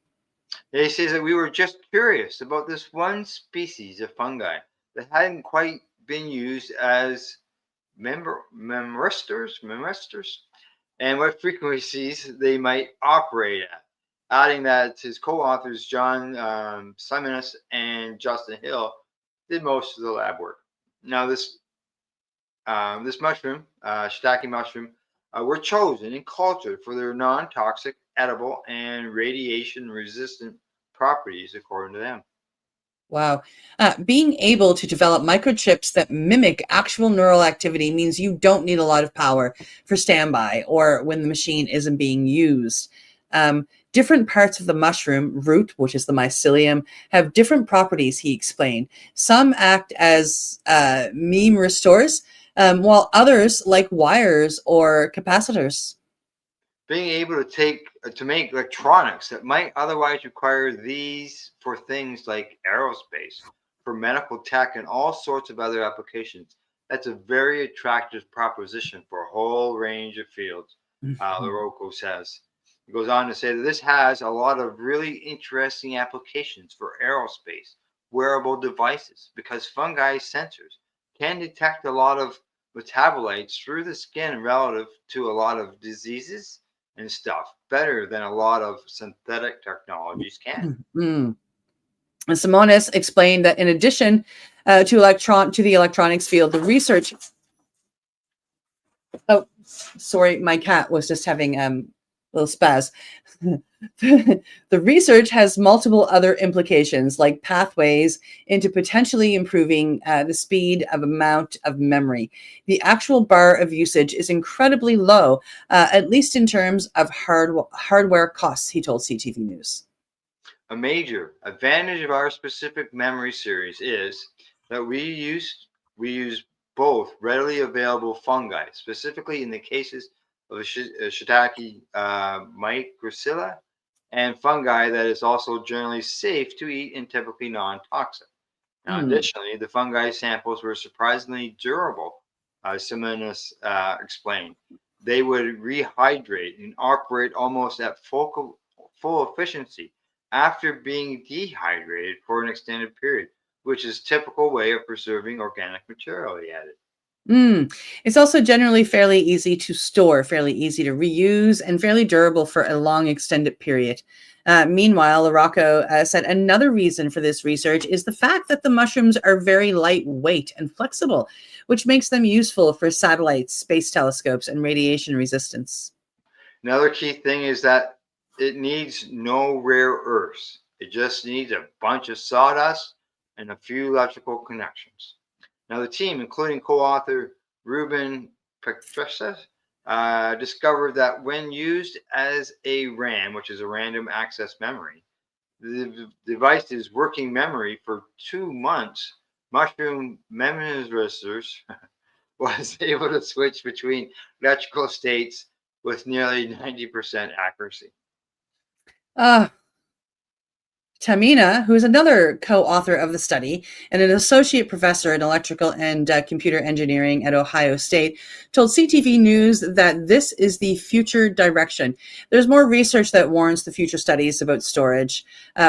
He says that we were just curious about this one species of fungi that hadn't quite been used as memesters. and what frequencies they might operate at. Adding that his co-authors John Simonis and Justin Hill did most of the lab work. Now this mushroom, shiitake mushroom, were chosen and cultured for their non-toxic, edible, and radiation-resistant properties, according to them. Wow. Being able to develop microchips that mimic actual neural activity means you don't need a lot of power for standby or when the machine isn't being used. Different parts of the mushroom root, which is the mycelium, have different properties, he explained. Some act as meme restores, while others like wires or capacitors. Being able to make electronics that might otherwise require these for things like aerospace, for medical tech, and all sorts of other applications. That's a very attractive proposition for a whole range of fields, LaRocco says. He goes on to say that this has a lot of really interesting applications for aerospace, wearable devices, because fungi sensors can detect a lot of metabolites through the skin relative to a lot of diseases and stuff better than a lot of synthetic technologies can. And Simonis explained that in addition to the electronics field, the research. Oh, sorry, my cat was just having a little spaz. The research has multiple other implications, like pathways into potentially improving the speed of amount of memory. The actual bar of usage is incredibly low, at least in terms of hardware costs, he told CTV News. A major advantage of our specific memory series is that we use both readily available fungi, specifically in the cases of shiitake microcilla, and fungi that is also generally safe to eat and typically non-toxic. Now, additionally, the fungi samples were surprisingly durable, Simonis explained. They would rehydrate and operate almost at full efficiency after being dehydrated for an extended period, which is a typical way of preserving organic material, he added. It's also generally fairly easy to store, fairly easy to reuse, and fairly durable for a long extended period. Meanwhile, LaRocco said another reason for this research is the fact that the mushrooms are very lightweight and flexible, which makes them useful for satellites, space telescopes, and radiation resistance. Another key thing is that it needs no rare earths. It just needs a bunch of sawdust and a few electrical connections. Now, the team, including co-author Ruben Petressa, discovered that when used as a RAM, which is a random access memory, the device's working memory for 2 months, mushroom memorizers was able to switch between electrical states with nearly 90% accuracy. Tamina, who is another co-author of the study and an associate professor in electrical and computer engineering at Ohio State, told CTV News that this is the future direction. There's more research that warrants the future studies about storage,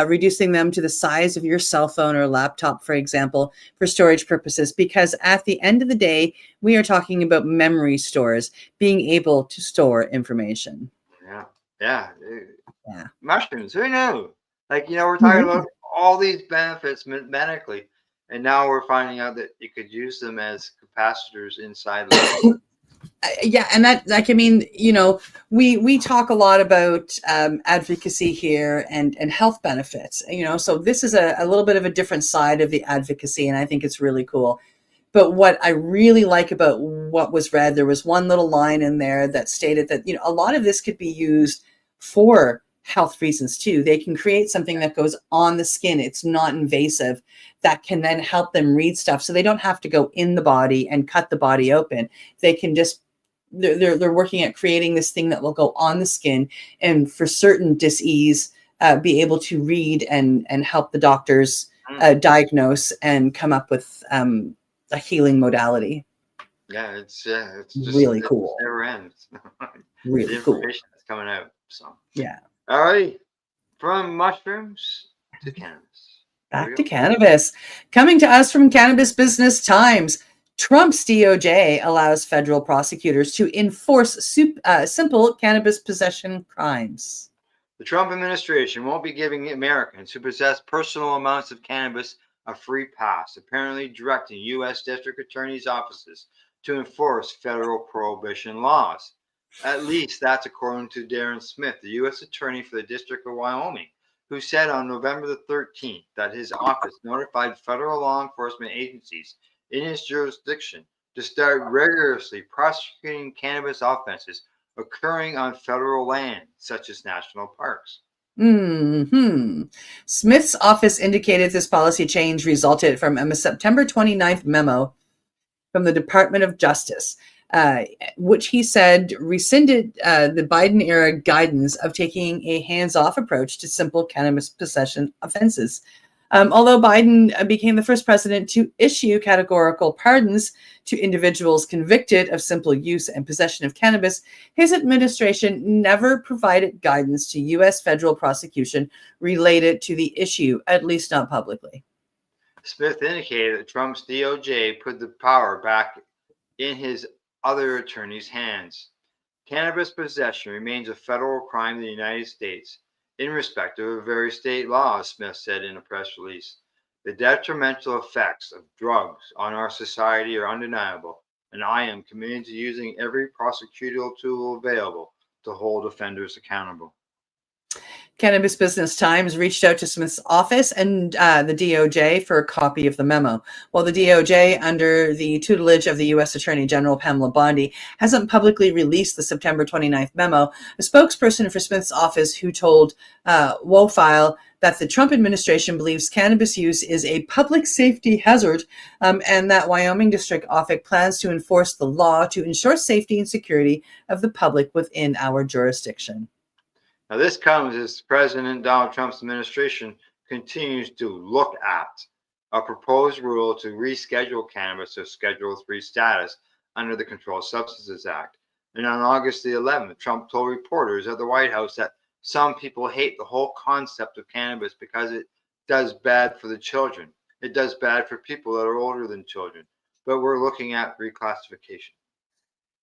reducing them to the size of your cell phone or laptop, for example, for storage purposes, because at the end of the day, we are talking about memory stores, being able to store information. Yeah. Mushrooms, who knew? We're talking about all these benefits medically, and now we're finding out that you could use them as capacitors inside. Yeah, and we talk a lot about advocacy here and health benefits. So this is a little bit of a different side of the advocacy, and I think it's really cool. But what I really like about what was read, there was one little line in there that stated that a lot of this could be used for health reasons too. They can create something that goes on the skin. It's not invasive, that can then help them read stuff. So they don't have to go in the body and cut the body open. They can just, they're working at creating this thing that will go on the skin and for certain disease, be able to read and help the doctors diagnose and come up with a healing modality. Yeah, it's just really cool. It never ends. Really the cool. information that's coming out. So yeah. All right. From mushrooms to cannabis. Back to cannabis. Coming to us from Cannabis Business Times. Trump's DOJ allows federal prosecutors to enforce simple cannabis possession crimes. The Trump administration won't be giving Americans who possess personal amounts of cannabis a free pass, apparently directing U.S. district attorneys' offices to enforce federal prohibition laws. At least that's according to Darren Smith, the U.S. attorney for the District of Wyoming, who said on November the 13th that his office notified federal law enforcement agencies in his jurisdiction to start rigorously prosecuting cannabis offenses occurring on federal land, such as national parks. Smith's office indicated this policy change resulted from a September 29th memo from the Department of Justice, which he said rescinded the Biden-era guidance of taking a hands-off approach to simple cannabis possession offenses. Although Biden became the first president to issue categorical pardons to individuals convicted of simple use and possession of cannabis, his administration never provided guidance to U.S. federal prosecution related to the issue, at least not publicly. Smith indicated that Trump's DOJ put the power back in his other attorneys' hands. Cannabis possession remains a federal crime in the United States, in respect of various state laws, Smith said in a press release. The detrimental effects of drugs on our society are undeniable, and I am committed to using every prosecutorial tool available to hold offenders accountable. Cannabis Business Times reached out to Smith's office and the DOJ for a copy of the memo. While the DOJ, under the tutelage of the U.S. Attorney General Pamela Bondi, hasn't publicly released the September 29th memo, a spokesperson for Smith's office who told WOFILE that the Trump administration believes cannabis use is a public safety hazard and that Wyoming District Office plans to enforce the law to ensure safety and security of the public within our jurisdiction. Now, this comes as President Donald Trump's administration continues to look at a proposed rule to reschedule cannabis to Schedule III status under the Controlled Substances Act. And on August the 11th, Trump told reporters at the White House that some people hate the whole concept of cannabis because it does bad for the children. It does bad for people that are older than children. But we're looking at reclassification.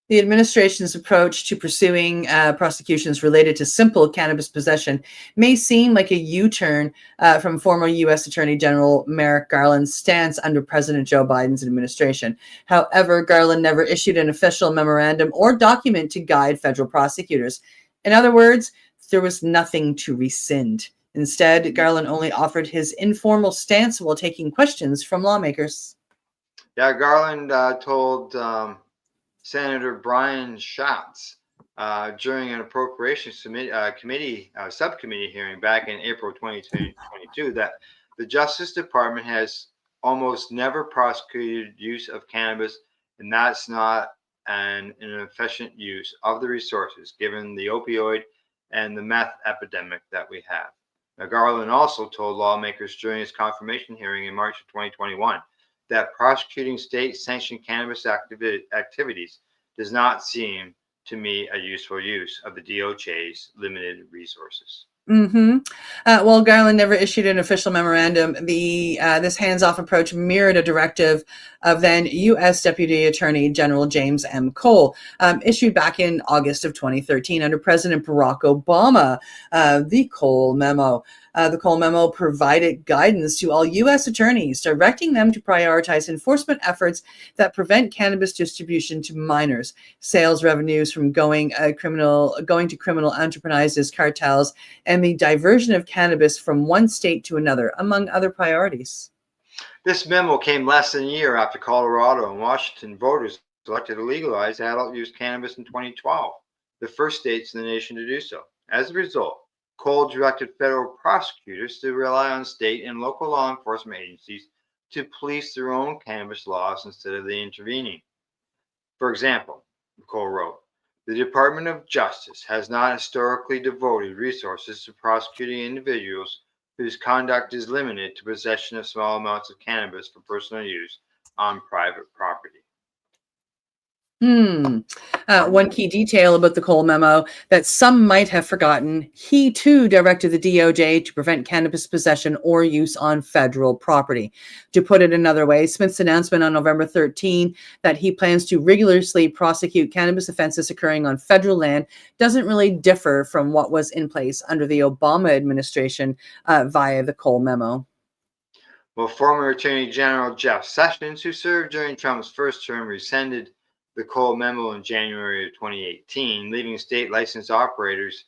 The administration's approach to pursuing prosecutions related to simple cannabis possession may seem like a U-turn from former U.S. Attorney General Merrick Garland's stance under President Joe Biden's administration. However, Garland never issued an official memorandum or document to guide federal prosecutors. In other words, there was nothing to rescind. Instead, Garland only offered his informal stance while taking questions from lawmakers. Yeah, Garland told Senator Brian Schatz during an appropriations subcommittee hearing back in April 2022 that the Justice Department has almost never prosecuted use of cannabis, and that's not an efficient use of the resources given the opioid and the meth epidemic that we have. Now, Garland also told lawmakers during his confirmation hearing in March of 2021 that prosecuting state-sanctioned cannabis activities does not seem to me a useful use of the DOJ's limited resources. While Garland never issued an official memorandum, this hands-off approach mirrored a directive of then U.S. Deputy Attorney General James M. Cole, issued back in August of 2013 under President Barack Obama, the Cole Memo. The Cole Memo provided guidance to all U.S. attorneys, directing them to prioritize enforcement efforts that prevent cannabis distribution to minors, sales revenues from going to criminal enterprises, cartels, and the diversion of cannabis from one state to another, among other priorities. This memo came less than a year after Colorado and Washington voters elected to legalize adult use cannabis in 2012, the first states in the nation to do so. As a result, Cole directed federal prosecutors to rely on state and local law enforcement agencies to police their own cannabis laws instead of the intervening. For example, Cole wrote, the Department of Justice has not historically devoted resources to prosecuting individuals whose conduct is limited to possession of small amounts of cannabis for personal use on private property. One key detail about the Cole memo that some might have forgotten, he too directed the DOJ to prevent cannabis possession or use on federal property. To put it another way, Smith's announcement on November 13 that he plans to rigorously prosecute cannabis offenses occurring on federal land doesn't really differ from what was in place under the Obama administration via the Cole memo. Well, former Attorney General Jeff Sessions, who served during Trump's first term, rescinded the Cole memo in January of 2018, leaving state licensed operators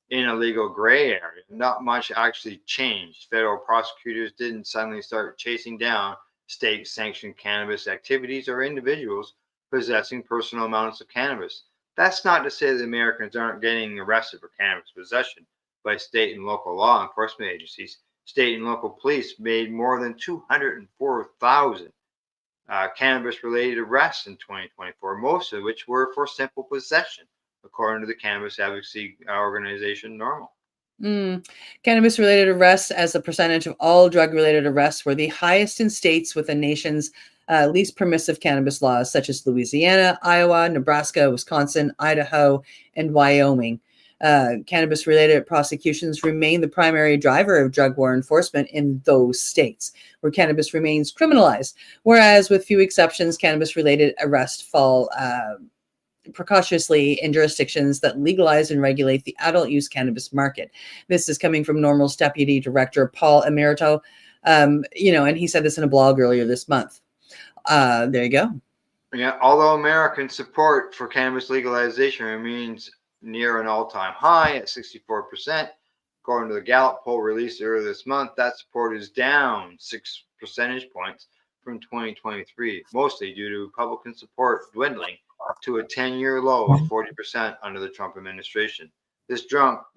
in a legal gray area. Not much actually changed. Federal prosecutors didn't suddenly start chasing down state-sanctioned cannabis activities or individuals possessing personal amounts of cannabis. That's not to say that Americans aren't getting arrested for cannabis possession by state and local law enforcement agencies. State and local police made more than 204,000 cannabis-related arrests in 2024, most of which were for simple possession, according to the cannabis advocacy organization NORML. Cannabis-related arrests as a percentage of all drug-related arrests were the highest in states with the nation's least permissive cannabis laws, such as Louisiana, Iowa, Nebraska, Wisconsin, Idaho, and Wyoming. Cannabis-related prosecutions remain the primary driver of drug war enforcement in those states, where cannabis remains criminalized, whereas with few exceptions, cannabis-related arrests fall precautiously in jurisdictions that legalize and regulate the adult use cannabis market. This is coming from NORML's Deputy Director, Paul Emerito, and he said this in a blog earlier this month. There you go. Yeah, although American support for cannabis legalization remains near an all-time high at 64%. According to the Gallup poll released earlier this month, that support is down 6 percentage points from 2023, mostly due to Republican support dwindling to a 10-year low of 40% under the Trump administration. This drop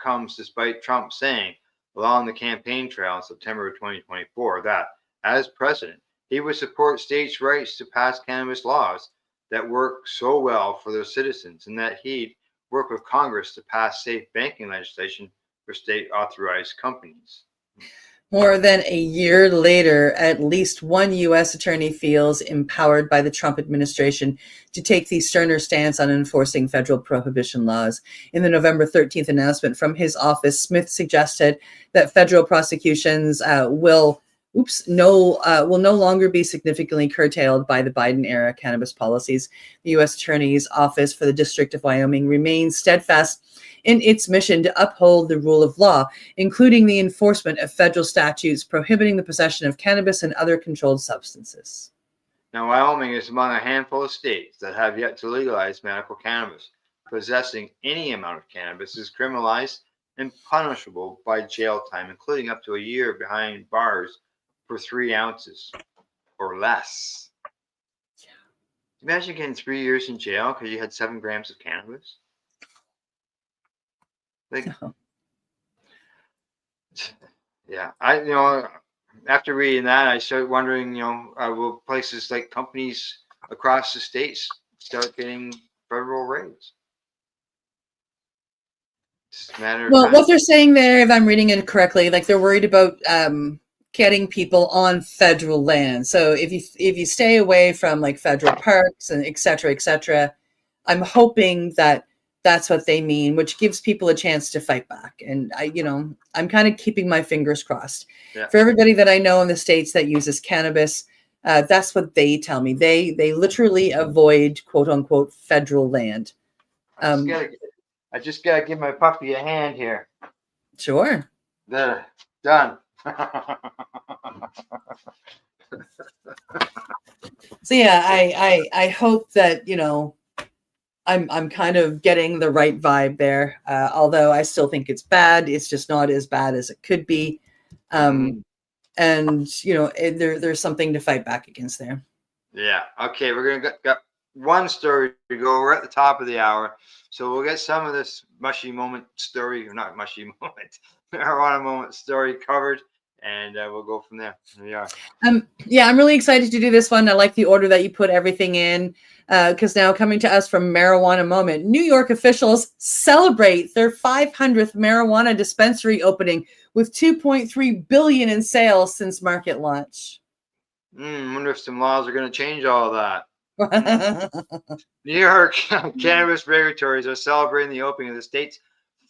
comes despite Trump saying along the campaign trail in September of 2024 that, as president, he would support states' rights to pass cannabis laws that work so well for their citizens, and that he'd work with Congress to pass safe banking legislation for state authorized companies. More than a year later, at least one U.S. attorney feels empowered by the Trump administration to take the sterner stance on enforcing federal prohibition laws. In the November 13th announcement from his office, Smith suggested that federal prosecutions will no longer be significantly curtailed by the Biden-era cannabis policies. The U.S. Attorney's Office for the District of Wyoming remains steadfast in its mission to uphold the rule of law, including the enforcement of federal statutes prohibiting the possession of cannabis and other controlled substances. Now, Wyoming is among a handful of states that have yet to legalize medical cannabis. Possessing any amount of cannabis is criminalized and punishable by jail time, including up to a year behind bars for 3 ounces or less. Imagine getting 3 years in jail because you had 7 grams of cannabis. Yeah, after reading that, I started wondering, will places like companies across the states start getting federal raids? Just a matter of time. What they're saying there, if I'm reading it correctly, like they're worried about getting people on federal land. So if you stay away from like federal parks and et cetera, I'm hoping that that's what they mean, which gives people a chance to fight back. And I'm kind of keeping my fingers crossed. Yeah. For everybody that I know in the States that uses cannabis, that's what they tell me. They literally avoid quote unquote federal land. I just gotta give my puppy a hand here. Sure. There, done. So yeah, I hope that I'm kind of getting the right vibe there. Although I still think it's bad, it's just not as bad as it could be. And there's something to fight back against there. Yeah. Okay, we're gonna got one story to go. We're at the top of the hour, so we'll get some of this mushy moment story, or not mushy moment, marijuana moment story covered. And we'll go from there. Here we are. Yeah, I'm really excited to do this one. I like the order that you put everything in, because now coming to us from Marijuana Moment, New York officials celebrate their 500th marijuana dispensary opening with $2.3 billion in sales since market launch. Wonder if some laws are going to change all that. New York cannabis regulators are celebrating the opening of the state's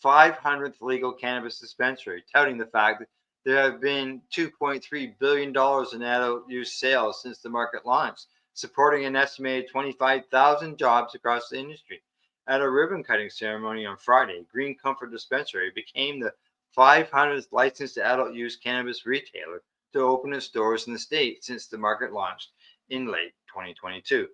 500th legal cannabis dispensary, touting the fact that there have been $2.3 billion in adult use sales since the market launched, supporting an estimated 25,000 jobs across the industry. At a ribbon cutting ceremony on Friday, Green Comfort Dispensary became the 500th licensed adult use cannabis retailer to open its doors in the state since the market launched in late 2022.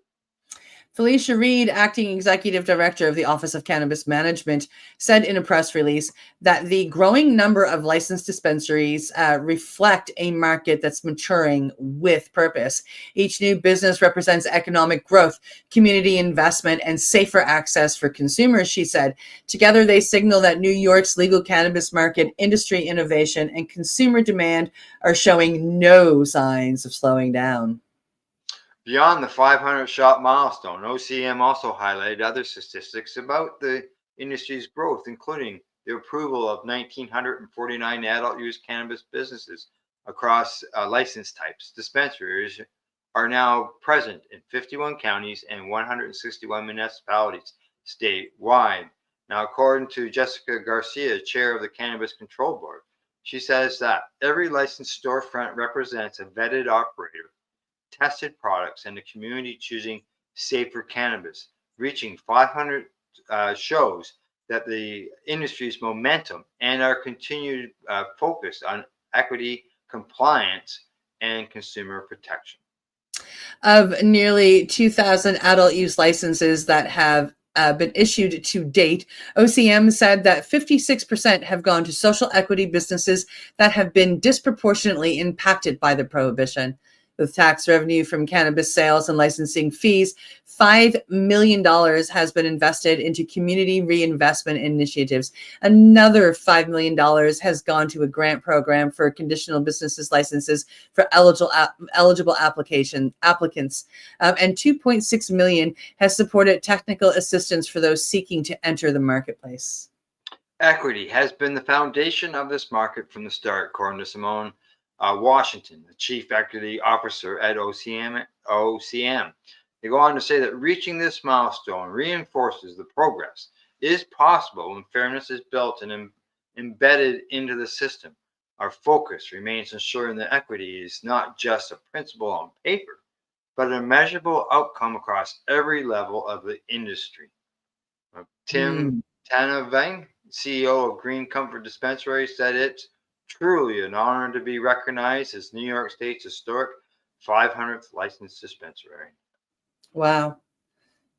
Felicia Reed, acting executive director of the Office of Cannabis Management, said in a press release that the growing number of licensed dispensaries reflect a market that's maturing with purpose. Each new business represents economic growth, community investment, and safer access for consumers, she said. Together, they signal that New York's legal cannabis market, industry innovation, and consumer demand are showing no signs of slowing down. Beyond the 500 shop milestone, OCM also highlighted other statistics about the industry's growth, including the approval of 1,949 adult use cannabis businesses across license types. Dispensaries are now present in 51 counties and 161 municipalities statewide. Now, according to Jessica Garcia, chair of the Cannabis Control Board, she says that every licensed storefront represents a vetted operator, tested products, and the community choosing safer cannabis. Reaching 500 shows that the industry's momentum and our continued focus on equity, compliance, and consumer protection. Of nearly 2,000 adult use licenses that have been issued to date, OCM said that 56% have gone to social equity businesses that have been disproportionately impacted by the prohibition. With tax revenue from cannabis sales and licensing fees, $5 million has been invested into community reinvestment initiatives. Another $5 million has gone to a grant program for conditional businesses licenses for eligible applicants. And $2.6 million has supported technical assistance for those seeking to enter the marketplace. Equity has been the foundation of this market from the start, according to Simone Washington, the chief equity officer at OCM. They go on to say that reaching this milestone reinforces the progress is possible when fairness is built and embedded into the system. Our focus remains ensuring that equity is not just a principle on paper, but a measurable outcome across every level of the industry. Tim Tanavang, CEO of Green Comfort Dispensary, said it's truly an honor to be recognized as New York State's historic 500th licensed dispensary. Wow.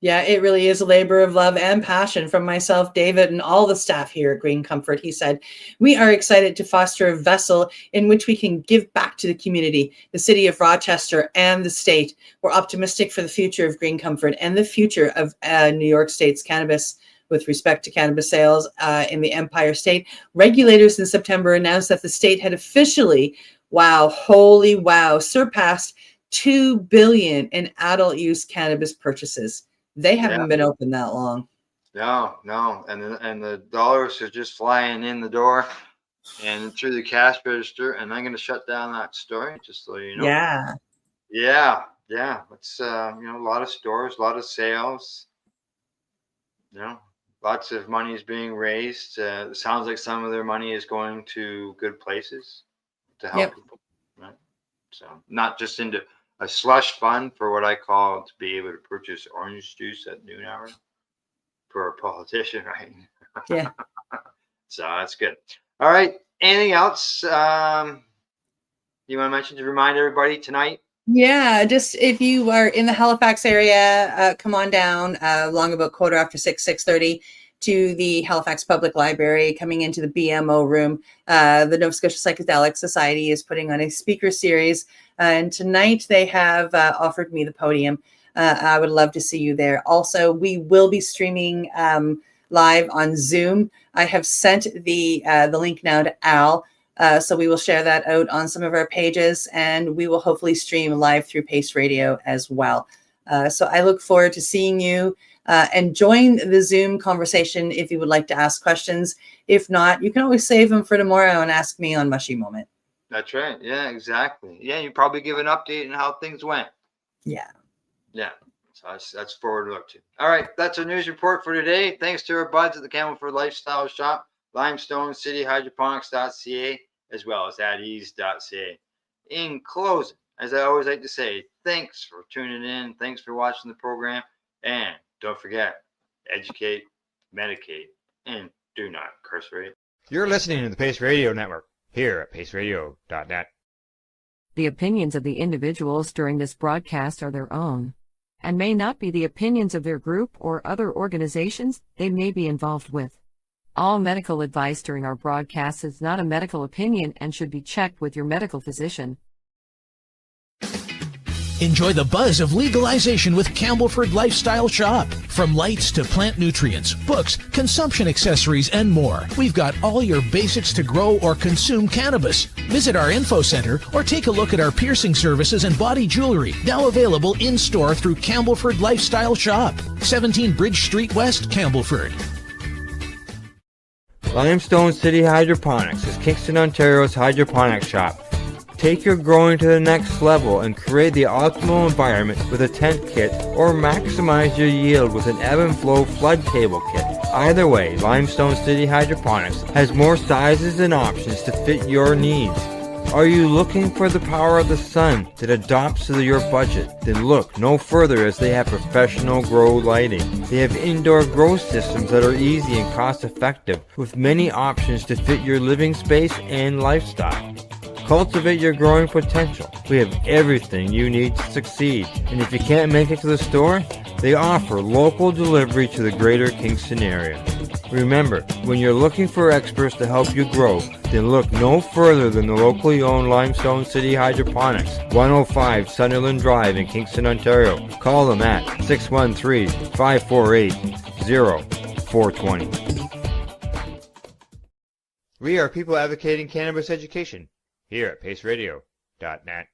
Yeah, it really is a labor of love and passion from myself, David, and all the staff here at Green Comfort. He said, we are excited to foster a vessel in which we can give back to the community, the city of Rochester, and the state. We're optimistic for the future of Green Comfort and the future of New York State's cannabis. With respect to cannabis sales in the Empire State, regulators in September announced that the state had officially, surpassed $2 billion in adult use cannabis purchases. They haven't been open that long. No, and the dollars are just flying in the door and through the cash register. And I'm going to shut down that story just so you know. Yeah. It's a lot of stores, a lot of sales. Lots of money is being raised. It sounds like some of their money is going to good places to help people, right? So not just into a slush fund for what I call to be able to purchase orange juice at noon hour for a politician, right? Yeah. So that's good. All right. Anything else you want to mention to remind everybody tonight? Yeah, just if you are in the Halifax area, come on down along about 6:30 to the Halifax Public Library, coming into the BMO room. The Nova Scotia Psychedelics Society is putting on a speaker series, and tonight they have offered me the podium. I would love to see you there. Also, we will be streaming live on Zoom. I have sent the link now to Al. So we will share that out on some of our pages, and we will hopefully stream live through Pace Radio as well. So I look forward to seeing you and join the Zoom conversation if you would like to ask questions. If not, you can always save them for tomorrow and ask me on Mushy Moment. That's right. Yeah, exactly. Yeah, you probably give an update on how things went. Yeah. So that's forward to look to. All right, that's our news report for today. Thanks to our buds at the Campbellford Lifestyle Shop, Limestone City Hydroponics.ca, as well as At-Eze.ca. In closing, as I always like to say, thanks for tuning in. Thanks for watching the program. And don't forget, educate, medicate, and do not incarcerate. You're listening to the Pace Radio Network here at paceradio.net. The opinions of the individuals during this broadcast are their own, and may not be the opinions of their group or other organizations they may be involved with. All medical advice during our broadcast is not a medical opinion and should be checked with your medical physician. Enjoy the buzz of legalization with Campbellford Lifestyle Shop. From lights to plant nutrients, books, consumption accessories, and more, we've got all your basics to grow or consume cannabis. Visit our info center or take a look at our piercing services and body jewelry, now available in-store through Campbellford Lifestyle Shop, 17 Bridge Street West, Campbellford. Limestone City Hydroponics is Kingston, Ontario's hydroponics shop. Take your growing to the next level and create the optimal environment with a tent kit, or maximize your yield with an ebb and flow flood table kit. Either way, Limestone City Hydroponics has more sizes and options to fit your needs. Are you looking for the power of the sun that adapts to your budget? Then look no further, as they have professional grow lighting. They have indoor grow systems that are easy and cost effective, with many options to fit your living space and lifestyle. Cultivate your growing potential. We have everything you need to succeed. And if you can't make it to the store, they offer local delivery to the greater Kingston area. Remember, when you're looking for experts to help you grow, then look no further than the locally owned Limestone City Hydroponics, 105 Sunderland Drive in Kingston, Ontario. Call them at 613-548-0420. We are people advocating cannabis education here at paceradio.net.